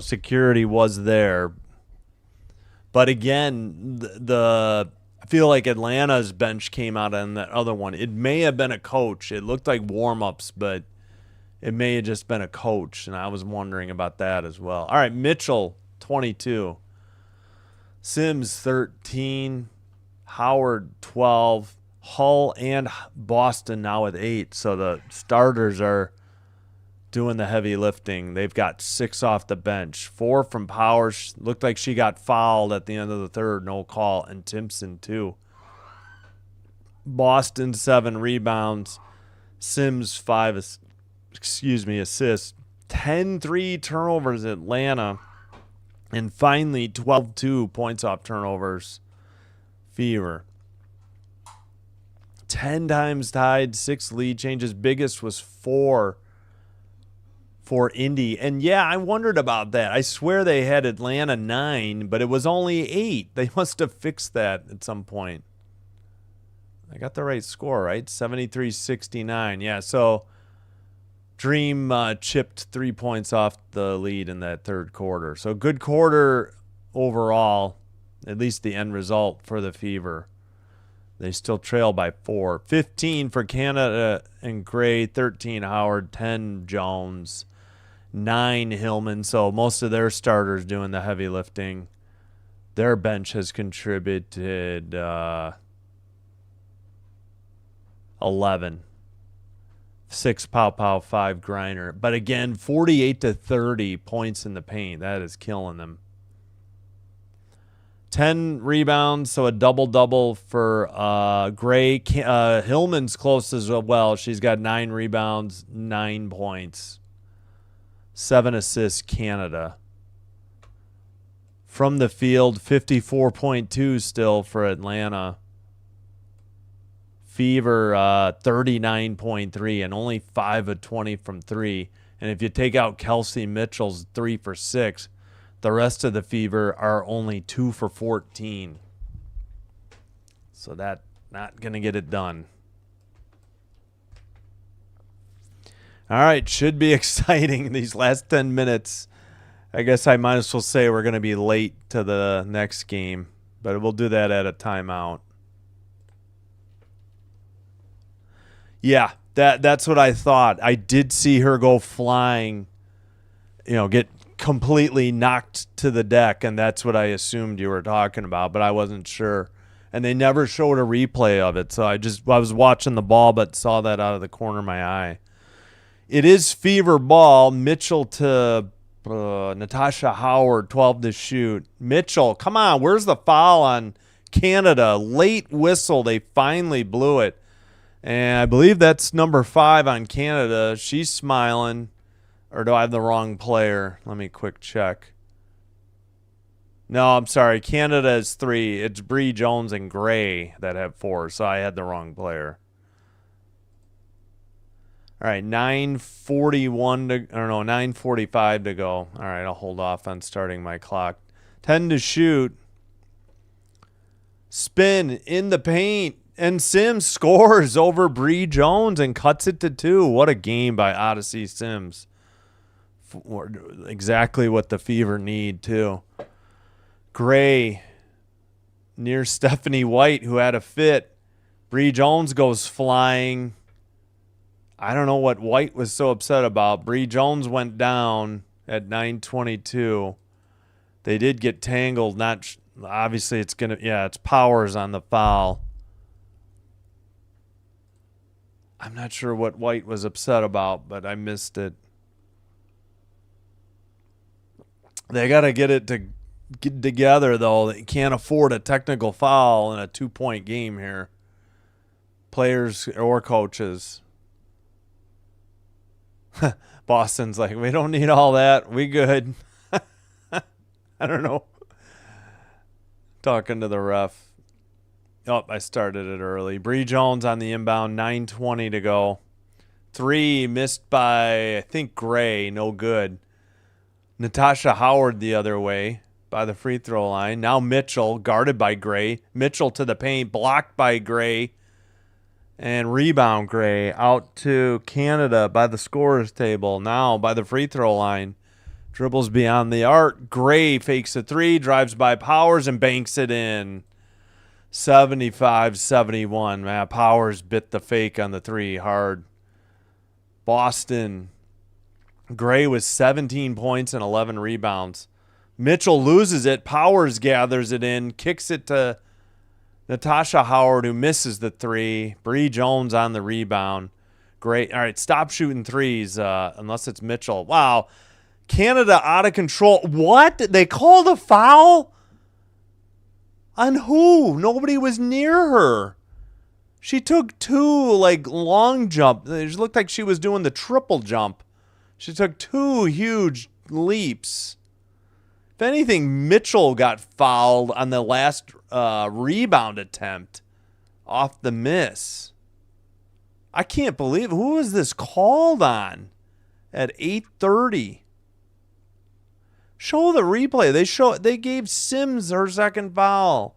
security was there. But again, I feel like Atlanta's bench came out on that other one. It may have been a coach. It looked like warm-ups, but it may have just been a coach, and I was wondering about that as well. All right, Mitchell, 22. Sims, 13. Howard, 12. Hull and Boston now with 8. So the starters are doing the heavy lifting. They've got 6 off the bench. 4 from Powers. Looked like she got fouled at the end of the third. No call. And Timpson, 2. Boston, 7 rebounds. Sims, 5 assists. 10-3 turnovers, Atlanta. And finally, 12-2 points off turnovers. Fever. 10 times tied, 6 lead changes. Biggest was 4 for Indy. And yeah, I wondered about that. I swear they had Atlanta 9, but it was only 8. They must have fixed that at some point. I got the right score, right? 73-69. Yeah, so Dream chipped 3 points off the lead in that third quarter. So good quarter overall, at least the end result for the Fever. They still trail by 4. 15 for Canada and Gray, 13 Howard, 10 Jones, 9 Hillman. So most of their starters doing the heavy lifting. Their bench has contributed 11. 6 Pow, 5 Griner. But again, 48-30 points in the paint. That is killing them. 10 rebounds, so a double-double for Gray. Hillman's close as well. She's got 9 rebounds, 9 points. 7 assists, Canada. From the field, 54.2 still for Atlanta. Fever, 39.3, and only 5 of 20 from 3. And if you take out Kelsey Mitchell's 3 for 6, the rest of the Fever are only 2 for 14. So that not going to get it done. All right, should be exciting these last 10 minutes. I guess I might as well say we're going to be late to the next game, but we'll do that at a timeout. Yeah, that's what I thought. I did see her go flying, get completely knocked to the deck, and that's what I assumed you were talking about, but I wasn't sure. And they never showed a replay of it, so I was watching the ball but saw that out of the corner of my eye. It is Fever ball. Mitchell to Natasha Howard, 12 to shoot. Mitchell, come on, where's the foul on Canada? Late whistle, they finally blew it. And I believe that's number 5 on Canada. She's smiling. Or do I have the wrong player? Let me quick check. No, I'm sorry. Canada is 3. It's Bree Jones and Gray that have 4. So I had the wrong player. All right, 9:45 to go. All right, I'll hold off on starting my clock. 10 to shoot. Spin in the paint. And Sims scores over Bree Jones and cuts it to 2. What a game by Odyssey Sims. Exactly what the Fever need, too. Gray near Stephanie White, who had a fit. Bree Jones goes flying. I don't know what White was so upset about. Bree Jones went down at 9:22. They did get tangled. Obviously, it's Powers on the foul. I'm not sure what White was upset about, but I missed it. They got to get it together, though. They can't afford a technical foul in a 2-point game here. Players or coaches. Boston's like, we don't need all that. We good. I don't know. Talking to the ref. Oh, I started it early. Bree Jones on the inbound, 9:20 to go. 3 missed by, I think, Gray. No good. Natasha Howard the other way by the free throw line. Now Mitchell, guarded by Gray. Mitchell to the paint, blocked by Gray. And rebound Gray out to Canada by the scorer's table. Now by the free throw line. Dribbles beyond the arc. Gray fakes a 3, drives by Powers, and banks it in. 75-71. Man, Powers bit the fake on the 3 hard. Boston. Gray with 17 points and 11 rebounds. Mitchell loses it. Powers gathers it in, kicks it to Natasha Howard, who misses the 3. Bree Jones on the rebound. Great. All right, stop shooting 3s unless it's Mitchell. Wow. Canada out of control. What? They called a foul? On who? Nobody was near her. She took 2 long jump. It looked like she was doing the triple jump. She took 2 huge leaps. If anything, Mitchell got fouled on the last rebound attempt off the miss. I can't believe, who was this called on at 8:30? Show the replay. They gave Sims her second foul.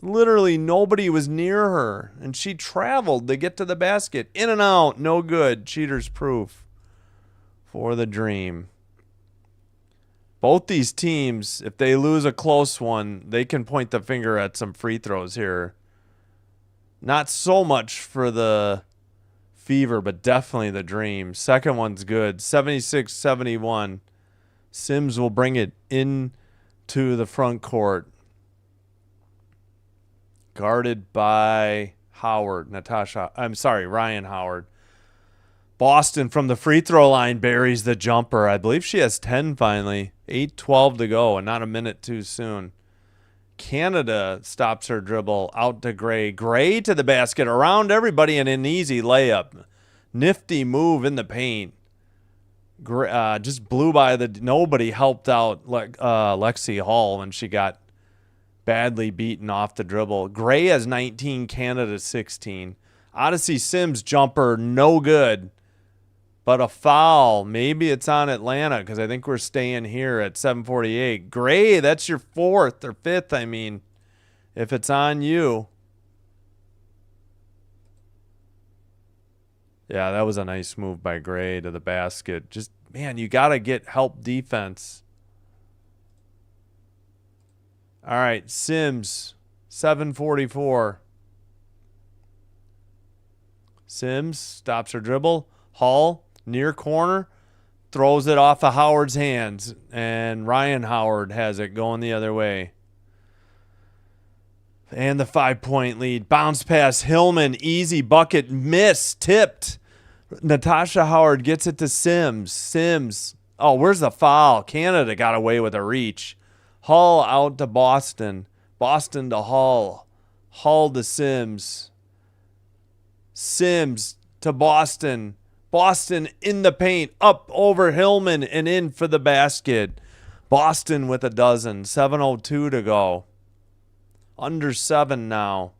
Literally nobody was near her, and she traveled to get to the basket. In and out, no good. Cheaters proof for the Dream. Both these teams, if they lose a close one, they can point the finger at some free throws here. Not so much for the Fever, but definitely the Dream. Second one's good. 76-71. Sims will bring it into the front court. Guarded by Ryan Howard. Boston from the free throw line buries the jumper. I believe she has 10 finally. 8:12 to go and not a minute too soon. Canada stops her dribble out to Gray. Gray to the basket, around everybody, and an easy layup. Nifty move in the paint. Just blew by nobody helped out Lexi Hall when she got badly beaten off the dribble. Gray has 19, Canada 16. Odyssey Sims jumper, no good. But a foul. Maybe it's on Atlanta because I think we're staying here at 7:48. Gray, that's your fourth or fifth, I mean, if it's on you. Yeah, that was a nice move by Gray to the basket. Just, man, you got to get help defense. All right, Sims, 7:44. Sims stops her dribble. Hall, near corner, throws it off of Howard's hands, and Ryan Howard has it going the other way. And the 5-point lead. Bounce pass, Hillman, easy bucket, miss, tipped. Natasha Howard gets it to Sims. Sims, oh, where's the foul? Canada got away with a reach. Hall out to Boston. Boston to Hall. Hall to Sims. Sims to Boston. Boston in the paint, up over Hillman and in for the basket. Boston with a dozen. 7:02 to go. Under 7 now.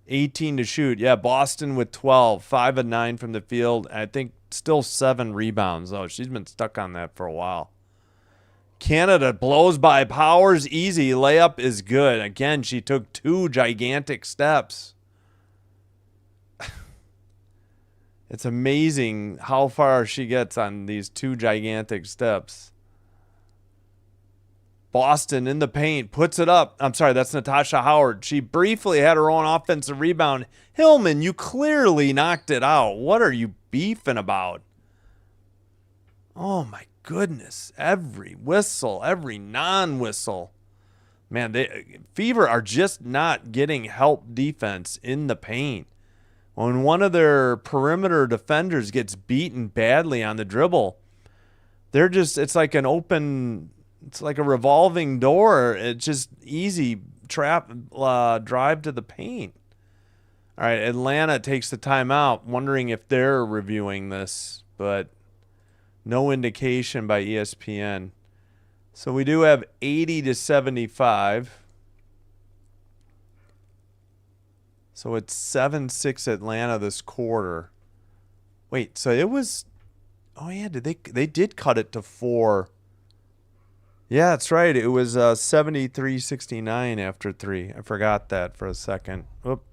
18 to shoot. Yeah, Boston with 12. 5 of 9 from the field. I think still 7 rebounds, though. She's been stuck on that for a while. Canada blows by Powers. Easy. Layup is good. Again, she took 2 gigantic steps. It's amazing how far she gets on these 2 gigantic steps. Boston in the paint, puts it up. I'm sorry, that's Natasha Howard. She briefly had her own offensive rebound. Hillman, you clearly knocked it out. What are you beefing about? Oh, my goodness. Every whistle, every non-whistle. Man, Fever are just not getting help defense in the paint. When one of their perimeter defenders gets beaten badly on the dribble, it's like an open, it's like a revolving door. It's just easy drive to the paint. All right, Atlanta takes the timeout, wondering if they're reviewing this, but no indication by ESPN. So we do have 80 to 75. So it's 7-6 Atlanta this quarter. Wait, so it was, oh yeah, they did cut it to 4. Yeah, that's right. It was 73-69 after 3. I forgot that for a second. Oop.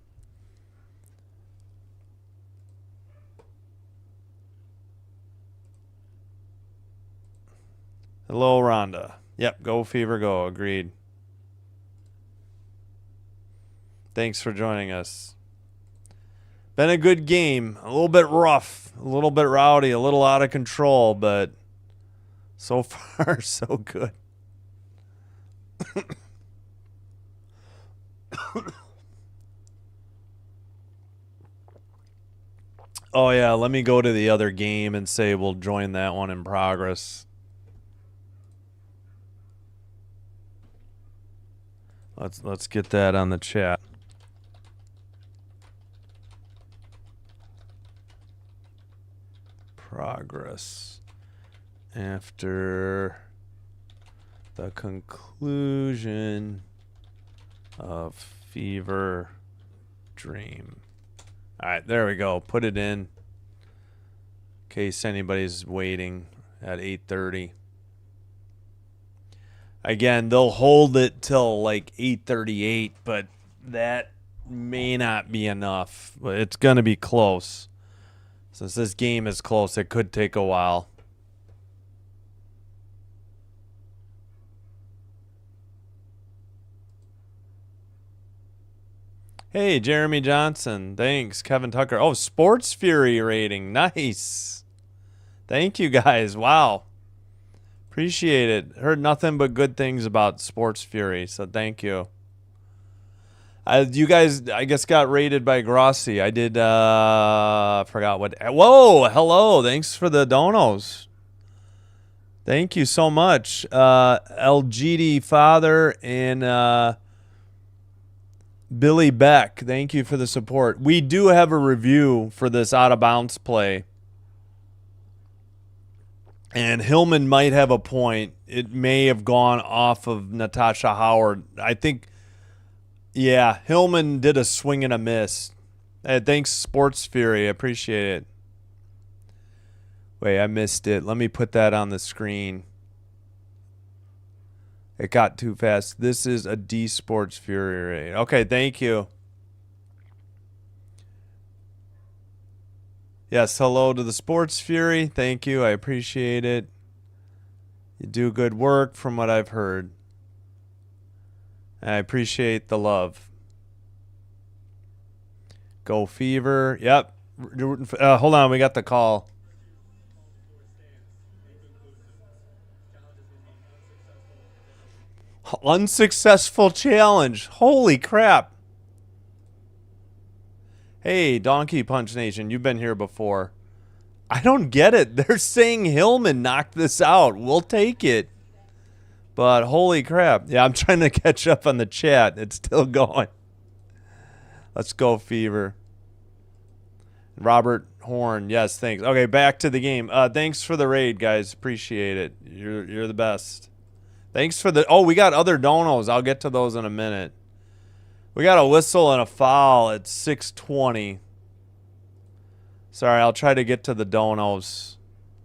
Hello, Rhonda. Yep, go Fever, go. Agreed. Thanks for joining us. Been a good game. A little bit rough, a little bit rowdy, a little out of control, but so far, so good. Oh, yeah, let me go to the other game and say we'll join that one in progress. Let's get that on the chat. Progress after the conclusion of Fever Dream. All right, there we go. Put it in case anybody's waiting at 8:30. Again, they'll hold it till like 8:38, but that may not be enough. But it's going to be close. Since this game is close, it could take a while. Hey, Jeremy Johnson. Thanks. Kevin Tucker. Oh, Sports Fury rating. Nice. Thank you, guys. Wow. Appreciate it. Heard nothing but good things about Sports Fury, so thank you. You guys, I guess, got rated by Grossi. I did, forgot what. Whoa, hello. Thanks for the donos. Thank you so much. LGD Father and Billy Beck, thank you for the support. We do have a review for this out of bounds play. And Hillman might have a point. It may have gone off of Natasha Howard. I think, yeah, Hillman did a swing and a miss. Thanks, Sports Fury. I appreciate it. Wait, I missed it. Let me put that on the screen. It got too fast. This is a D Sports Fury rate. Okay, thank you. Yes, hello to the Sports Fury. Thank you. I appreciate it. You do good work from what I've heard. And I appreciate the love. Go Fever. Yep. Hold on. We got the call. Unsuccessful challenge. Holy crap. Hey, Donkey Punch Nation, you've been here before. I don't get it. They're saying Hillman knocked this out. We'll take it. But holy crap. Yeah, I'm trying to catch up on the chat. It's still going. Let's go, Fever. Robert Horn. Yes, thanks. Okay, back to the game. Thanks for the raid, guys. Appreciate it. You're the best. Thanks for the... Oh, we got other donos. I'll get to those in a minute. We got a whistle and a foul at 6:20. Sorry, I'll try to get to the donos.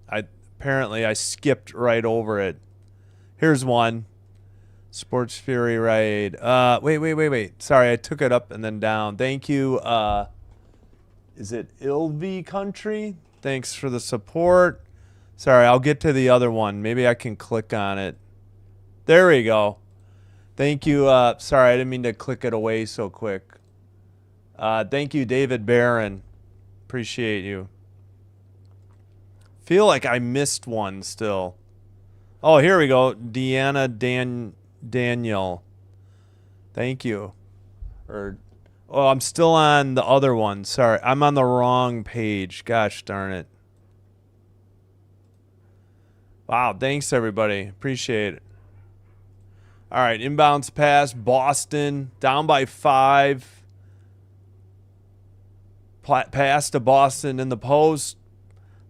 Apparently I skipped right over it. Here's one. Sports Fury raid. Wait. Sorry, I took it up and then down. Thank you. Is it Ilvi Country? Thanks for the support. Sorry, I'll get to the other one. Maybe I can click on it. There we go. Thank you. Sorry, I didn't mean to click it away so quick. Thank you, David Barron. Appreciate you. Feel like I missed one still. Oh, here we go. Deanna Daniel. Thank you. Oh, I'm still on the other one. Sorry, I'm on the wrong page. Gosh darn it. Wow, thanks everybody. Appreciate it. All right, inbounds pass. Boston down by 5. Pass to Boston in the post.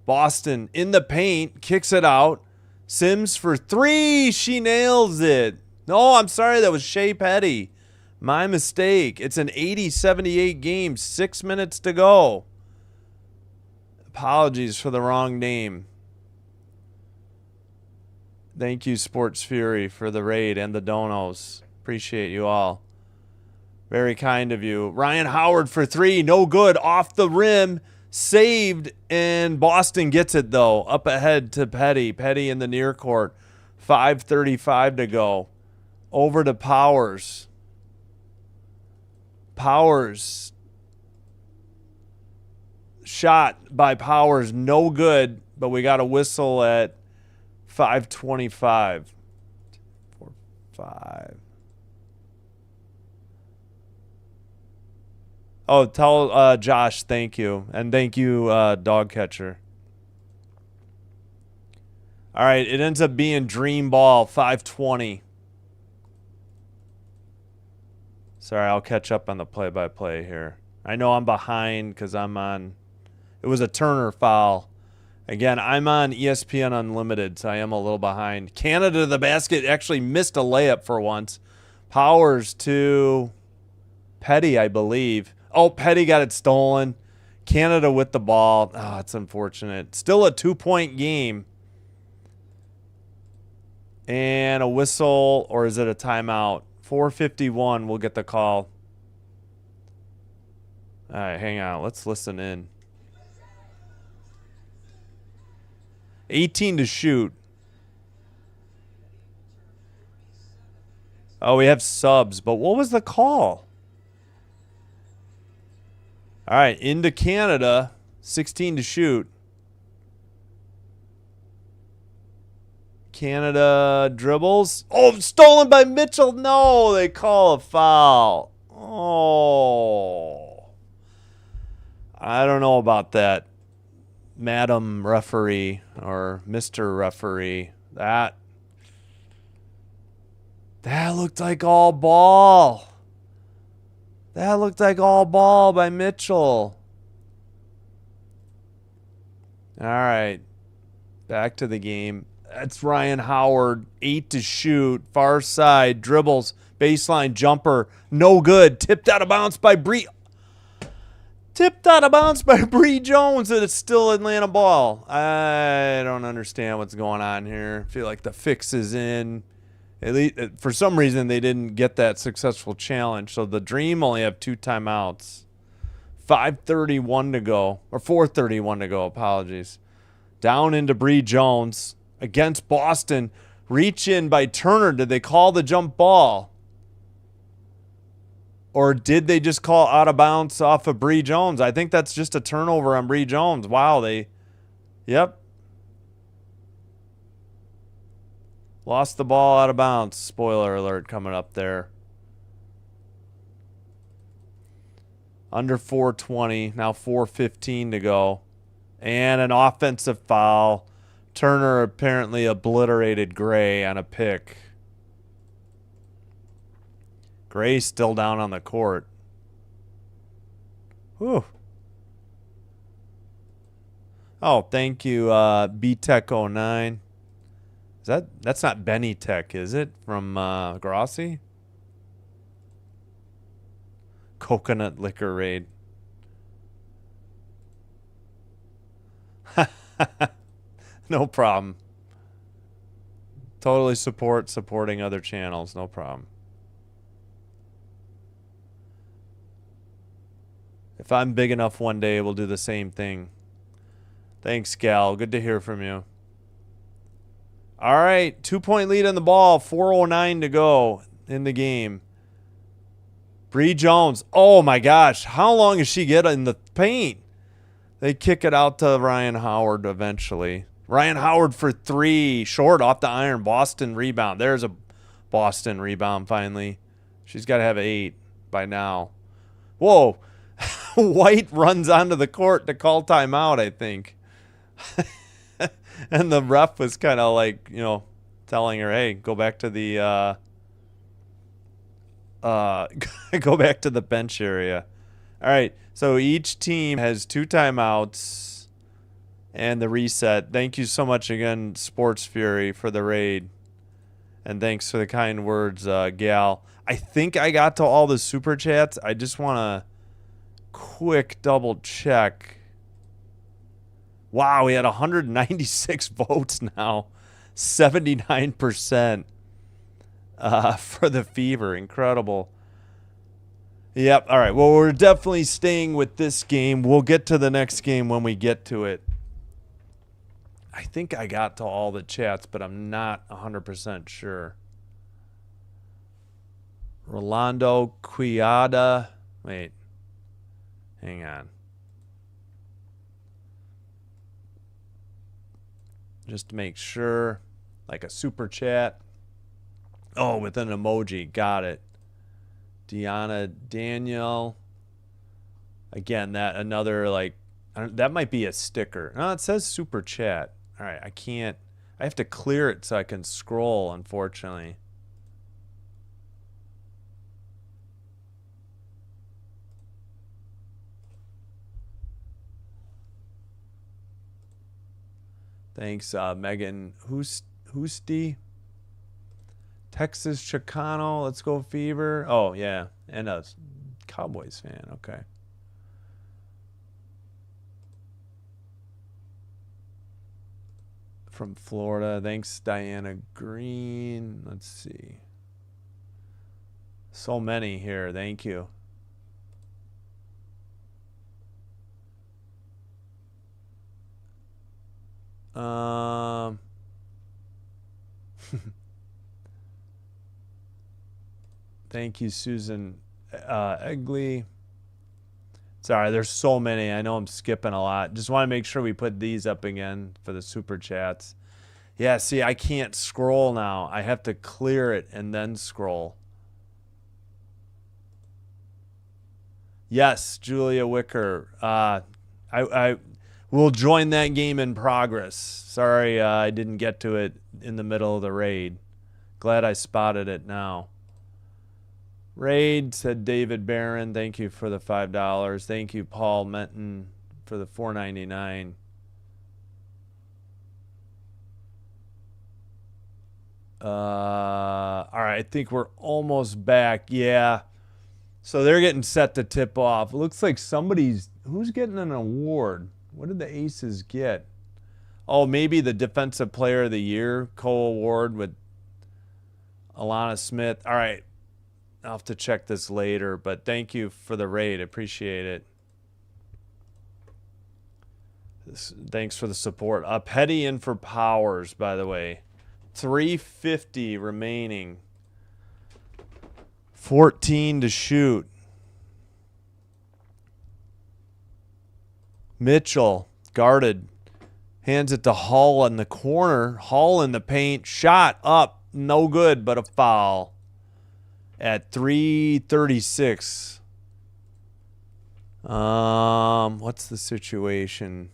Boston in the paint. Kicks it out. Sims for 3. She nails it. No, I'm sorry. That was Shea Petty. My mistake. It's an 80-78 game. 6 minutes to go. Apologies for the wrong name. Thank you, Sports Fury, for the raid and the donos. Appreciate you all. Very kind of you. Ryan Howard for 3. No good. Off the rim. Saved. And Boston gets it, though. Up ahead to Petty. Petty in the near court. 5:35 to go. Over to Powers. Powers. Shot by Powers. No good. But we got a whistle at 5:25. 4, 5. Oh, tell Josh thank you. And thank you, Dog Catcher. All right, it ends up being Dream Ball, 5:20. Sorry, I'll catch up on the play-by-play here. I know I'm behind because I'm on... It was a Turner foul. Again, I'm on ESPN Unlimited, so I am a little behind. Canada to the basket actually missed a layup for once. Powers to Petty, I believe. Oh, Petty got it stolen. Canada with the ball. Oh, it's unfortunate. Still a 2-point game. And a whistle, or is it a timeout? 4:51, we'll get the call. All right, hang on. Let's listen in. 18 to shoot. Oh, we have subs, but what was the call? All right, into Canada, 16 to shoot. Canada dribbles. Oh, stolen by Mitchell. No, they call a foul. Oh. I don't know about that, Madam Referee or Mr. Referee. That looked like all ball. That looked like all ball by Mitchell. All right. Back to the game. That's Ryan Howard. 8 to shoot. Far side. Dribbles. Baseline jumper. No good. Tipped out of bounds by Bree. Tipped out of bounds by Bree Jones, and it's still Atlanta ball. I don't understand what's going on here. I feel like the fix is in. At least, for some reason, they didn't get that successful challenge. So the Dream only have 2 timeouts. 5:31 to go, or 4:31 to go. Apologies. Down into Bree Jones against Boston. Reach in by Turner. Did they call the jump ball? Or did they just call out of bounds off of Bree Jones? I think that's just a turnover on Bree Jones. Wow, yep. Lost the ball out of bounds. Spoiler alert coming up there. Under 4:20, now 4:15 to go. And an offensive foul. Turner apparently obliterated Gray on a pick. Gray's still down on the court. Whew. Oh, thank you, BTech09. That's not Benny Tech, is it? From Grossi? Coconut liquor raid. No problem. Totally supporting other channels. No problem. If I'm big enough one day, we'll do the same thing. Thanks, Gal. Good to hear from you. All right. 2-point lead on the ball. 4:09 to go in the game. Bree Jones. Oh, my gosh. How long does she get in the paint? They kick it out to Ryan Howard eventually. Ryan Howard for 3. Short off the iron. Boston rebound. There's a Boston rebound finally. She's got to have 8 by now. Whoa. White runs onto the court to call timeout, I think. And the ref was kind of like, telling her, hey, go back to the go back to the bench area. All right, so each team has 2 timeouts and the reset. Thank you so much again, Sports Fury, for the raid. And thanks for the kind words, Gal. I think I got to all the super chats. I just want to quick double check. Wow, we had 196 votes now. 79% for the Fever. Incredible. Yep. All right. Well, we're definitely staying with this game. We'll get to the next game when we get to it. I think I got to all the chats, but I'm not 100% sure. Rolando Quiada. Wait. Hang on. Just to make sure. Like a super chat. Oh, with an emoji. Got it. Deanna Daniel. Again, that another that might be a sticker. No, it says super chat. All right, I have to clear it so I can scroll, unfortunately. Thanks, Megan Hoosty. Texas Chicano, let's go Fever. Oh, yeah, and a Cowboys fan. Okay. From Florida. Thanks, Diana Green. Let's see. So many here. Thank you. Thank you, Susan Egley. Sorry, there's so many. I know I'm skipping a lot. Just want to make sure we put these up again for the super chats. Yeah, see, I can't scroll now. I have to clear it and then scroll. Yes, Julia Wicker. I will join that game in progress. Sorry, I didn't get to it in the middle of the raid. Glad I spotted it now. Raid, said David Barron. Thank you for the $5. Thank you, Paul Menton, for the $4.99. All right, I think we're almost back. Yeah. So they're getting set to tip off. It looks like who's getting an award? What did the Aces get? Oh, maybe the Defensive Player of the Year co-award with Alana Smith. All right. I'll have to check this later, but thank you for the raid. Appreciate it. Thanks for the support. Petty in for Powers, by the way. 350 remaining. 14 to shoot. Mitchell guarded. Hands it to Hall in the corner. Hall in the paint. Shot up. No good, but a foul. At 3:36. What's the situation?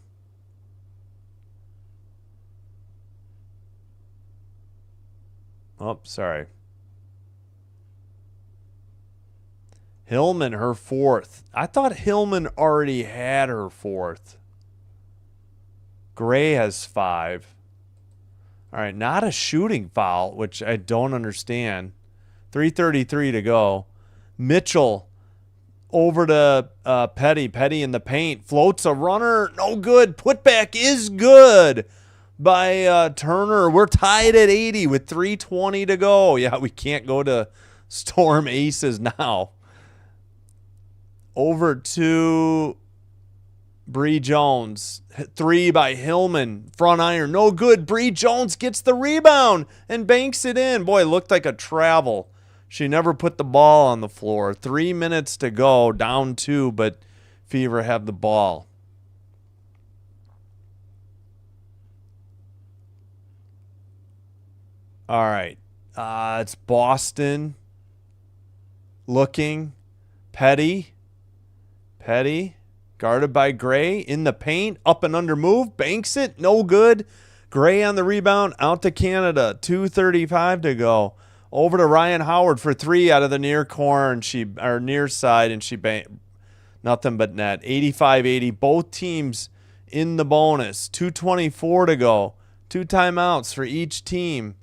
Oh, sorry. Hillman, her fourth. I thought Hillman already had her fourth. Gray has 5. All right, not a shooting foul, which I don't understand. 3:33 to go. Mitchell over to Petty. Petty in the paint. Floats a runner. No good. Putback is good by Turner. We're tied at 80 with 3:20 to go. Yeah, we can't go to Storm Aces now. Over to Bree Jones. 3 by Hillman. Front iron. No good. Bree Jones gets the rebound and banks it in. Boy, it looked like a travel. She never put the ball on the floor. 3 minutes to go. Down 2, but Fever have the ball. All right. It's Boston looking. Petty. Guarded by Gray. In the paint. Up and under move. Banks it. No good. Gray on the rebound. Out to Canada. 2:35 to go. Over to Ryan Howard for 3 out of the near corner. And near side. And she nothing but net. 85-80. Both teams in the bonus. 2:24 to go. 2 timeouts for each team.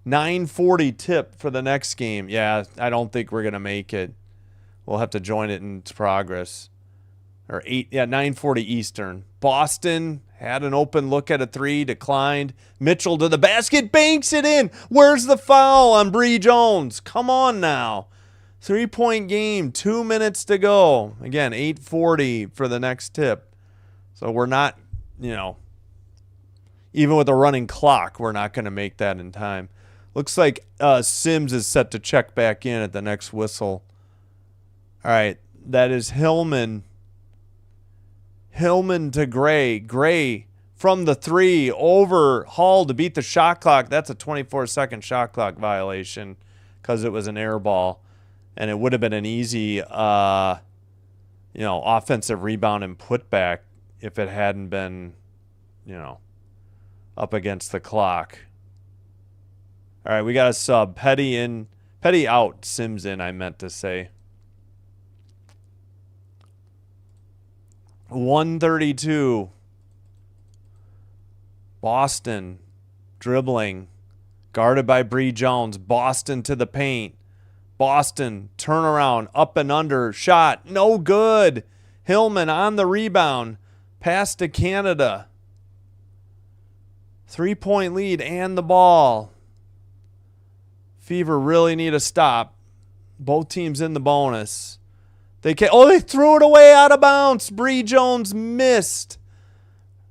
9:40 tip for the next game. Yeah, I don't think we're going to make it. We'll have to join it in progress. 9:40 Eastern. Boston had an open look at a 3, declined. Mitchell to the basket, banks it in. Where's the foul on Bree Jones? Come on now. 3-point game, 2 minutes to go. Again, 8:40 for the next tip. So we're not, even with a running clock, we're not going to make that in time. Looks like Sims is set to check back in at the next whistle. All right, that is Hillman. Hillman to Gray. Gray from the 3 over Hall to beat the shot clock. That's a 24-second shot clock violation because it was an air ball. And it would have been an easy, offensive rebound and putback if it hadn't been, up against the clock. All right, we got a sub. Petty in. Petty out. Sims in, I meant to say. 132. Boston dribbling. Guarded by Bree Jones. Boston to the paint. Boston turnaround. Up and under. Shot. No good. Hillman on the rebound. Pass to Canada. 3-point lead and the ball. Fever really need a stop. Both teams in the bonus. They threw it away out of bounds. Bree Jones missed.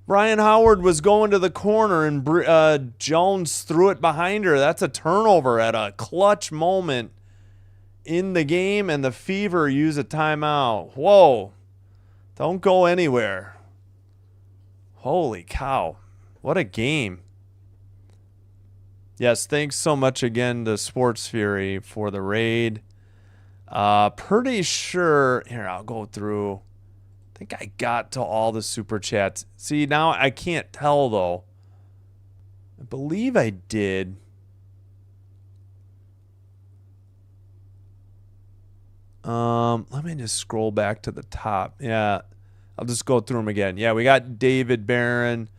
Ryan Howard was going to the corner, and Jones threw it behind her. That's a turnover at a clutch moment in the game, and the Fever use a timeout. Whoa. Don't go anywhere. Holy cow. What a game. Yes, thanks so much again to Sports Fury for the raid. Pretty sure. Here, I'll go through. I think I got to all the super chats. See, now I can't tell though. I believe I did. Let me just scroll back to the top. Yeah, I'll just go through them again. Yeah, we got David Barron.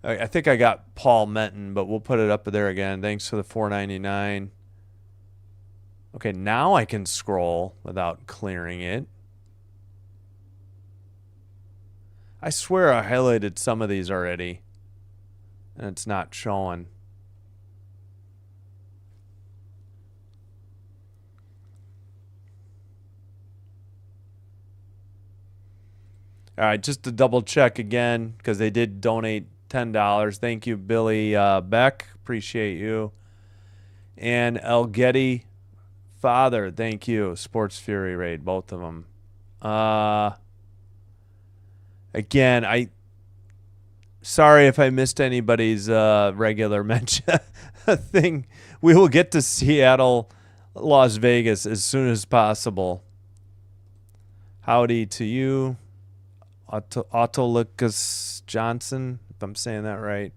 I think I got Paul Menton, but we'll put it up there again. Thanks for the $4.99. Okay, now I can scroll without clearing it. I swear I highlighted some of these already, and it's not showing. All right, just to double check again, because they did donate $10. Thank you, Billy Beck. Appreciate you. And El Getty Father, thank you. Sports Fury Raid, both of them. Again, sorry if I missed anybody's regular mention thing. We will get to Seattle, Las Vegas as soon as possible. Howdy to you. Autolycus Johnson, if I'm saying that right.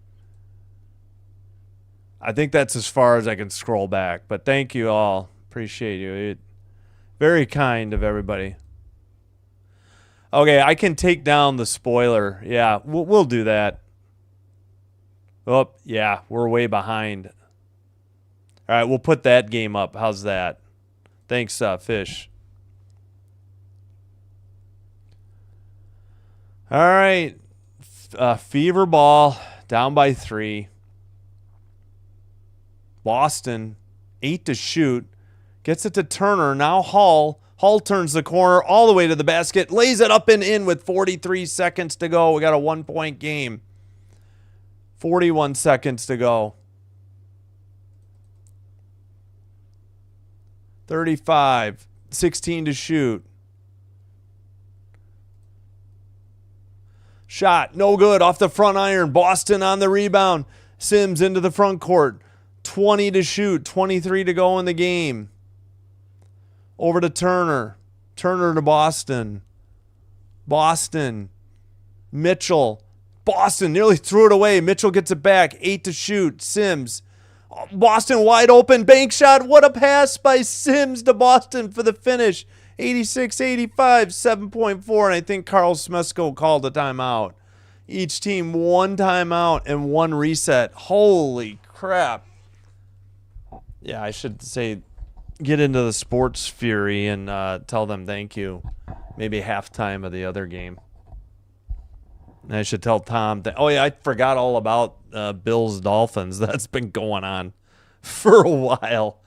I think that's as far as I can scroll back, but thank you all. Appreciate you. Very kind of everybody. Okay, I can take down the spoiler. Yeah, we'll do that. Oh, yeah, we're way behind. All right, we'll put that game up. How's that? Thanks, Fish. All right. Fever ball down by 3. Boston 8 to shoot. Gets it to Turner. Now Hall. Hall turns the corner all the way to the basket. Lays it up and in with 43 seconds to go. We got a 1-point game. 41 seconds to go. 35. 16 to shoot. Shot, no good, off the front iron. Boston on the rebound. Sims into the front court. 20 to shoot, 23 to go in the game. Over to Turner. Turner to Boston. Boston. Mitchell. Boston nearly threw it away. Mitchell gets it back. 8 to shoot. Sims. Boston wide open. Bank shot. What a pass by Sims to Boston for the finish. 86-85, 7.4, and I think Carl Smesko called a timeout. Each team 1 timeout and 1 reset. Holy crap. Yeah, I should say get into the sports fury and tell them thank you. Maybe halftime of the other game. And I should tell Tom that, oh yeah, I forgot all about Bills Dolphins. That's been going on for a while.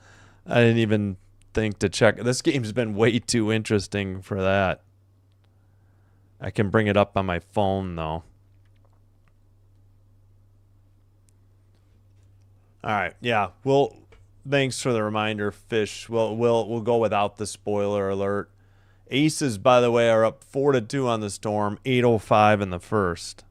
I didn't even think to check. This game's been way too interesting for that. I can bring it up on my phone though. All right, yeah. Well, thanks for the reminder, Fish. We'll go without the spoiler alert. Aces, by the way, are up 4-2 on the Storm. 8:05 in the first.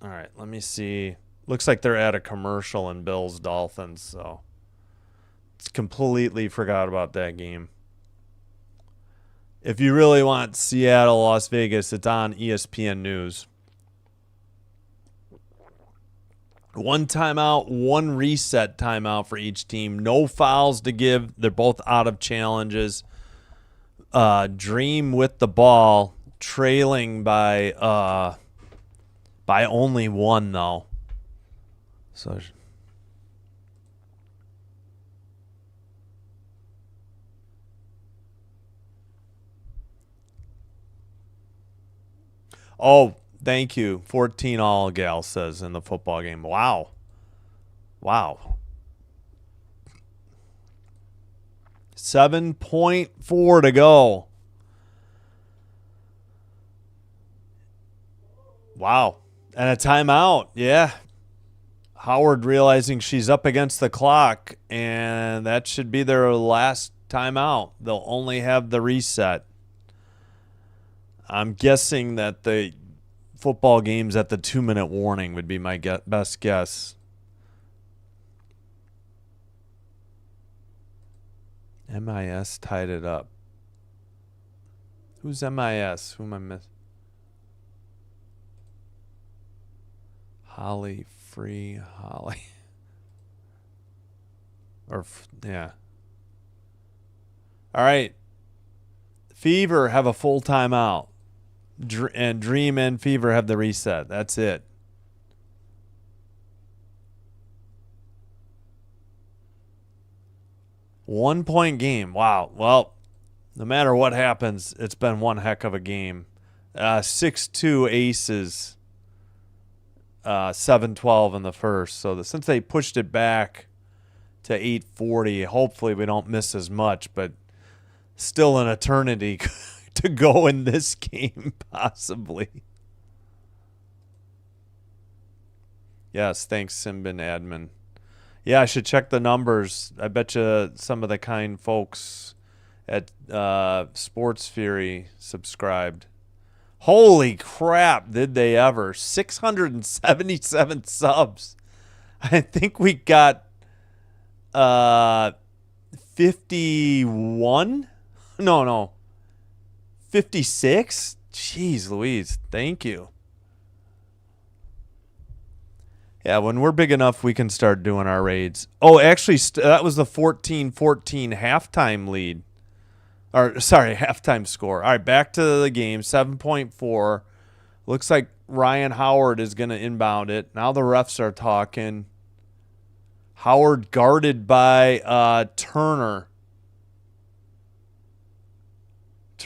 All right, let me see. Looks like they're at a commercial in Bills Dolphins, so it's completely forgot about that game. If you really want Seattle, Las Vegas, it's on ESPN News. 1 timeout, 1 reset timeout for each team. No fouls to give. They're both out of challenges. Dream with the ball, trailing by only 1 though. So oh, thank you. 14 all, Gal says in the football game. Wow. 7.4 to go. Wow. And a timeout. Yeah. Howard realizing she's up against the clock, and that should be their last timeout. They'll only have the reset. I'm guessing that the football games at the 2-minute warning would be my best guess. MIS tied it up. Who's MIS? Who am I missing? Holly, free Holly. Yeah. All right. Fever have a full timeout. And Dream and Fever have the reset. That's it. One-point game. Wow. Well, no matter what happens, it's been one heck of a game. 6-2 Aces. 7-12 in the first. So since they pushed it back to 8:40, hopefully we don't miss as much, but still an eternity to go in this game, possibly. Yes, thanks, Simbin Admin. Yeah, I should check the numbers. I bet you some of the kind folks at Sports Fury subscribed. Holy crap, did they ever. 677 subs. I think we got 51? No. 56? Jeez Louise, thank you. Yeah, when we're big enough, we can start doing our raids. Oh, actually, that was the 14-14 halftime lead. Or, sorry, halftime score. All right, back to the game. 7.4. Looks like Ryan Howard is going to inbound it. Now the refs are talking. Howard guarded by Turner.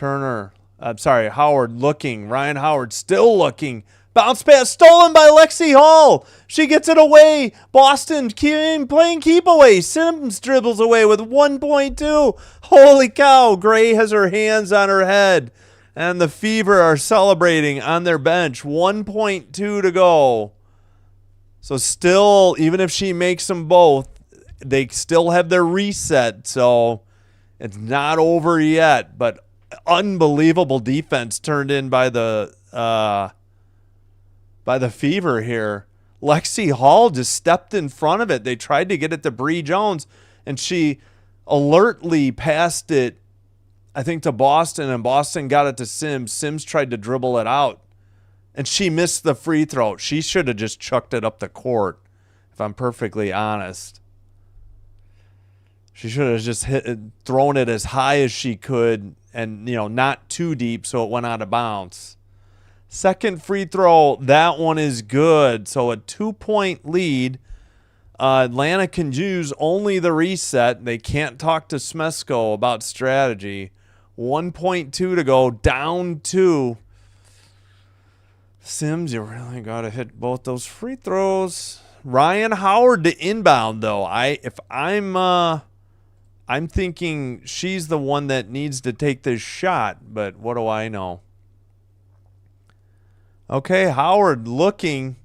Howard looking. Ryan Howard still looking. Bounce pass stolen by Lexi Hall. She gets it away. Boston playing keep away. Sims dribbles away with 1.2. Holy cow. Gray has her hands on her head. And the Fever are celebrating on their bench. 1.2 to go. So still, even if she makes them both, they still have their reset. So it's not over yet. But unbelievable defense turned in by the Fever here. Lexi Hall just stepped in front of it. They tried to get it to Bree Jones, and she alertly passed it, I think, to Boston, and Boston got it to Sims. Sims tried to dribble it out, and she missed the free throw. She should have just chucked it up the court, if I'm perfectly honest. She should have just thrown it as high as she could and, not too deep so it went out of bounds. Second free throw, that one is good. So a 2-point lead. Atlanta can use only the reset. They can't talk to Smesko about strategy. 1.2 to go, down 2. Sims, you really got to hit both those free throws. Ryan Howard to inbound, though. I'm thinking she's the one that needs to take this shot, but what do I know? Okay, Howard looking.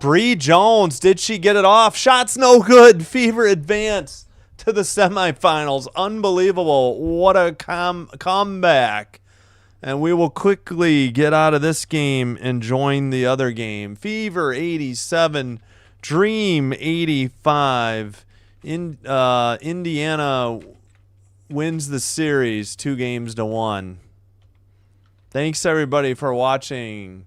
Bree Jones, did she get it off? Shot's no good. Fever advance to the semifinals. Unbelievable. What a comeback. And we will quickly get out of this game and join the other game. Fever 87, Dream 85. Indiana wins the series 2-1. Thanks, everybody, for watching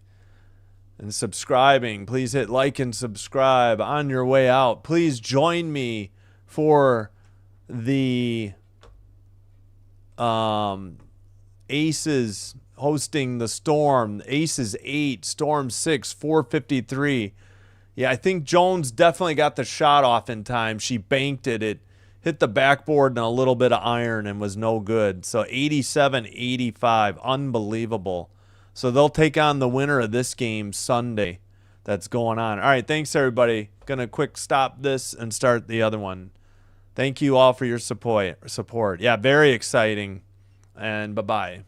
and subscribing. Please hit like and subscribe on your way out. Please join me for the Aces hosting the Storm. Aces 8, Storm 6, 4:53. Yeah, I think Jones definitely got the shot off in time. She banked it. It hit the backboard and a little bit of iron and was no good. So 87-85. Unbelievable. So they'll take on the winner of this game Sunday that's going on. All right, thanks, everybody. Going to quick stop this and start the other one. Thank you all for your support. Yeah, very exciting. And bye-bye.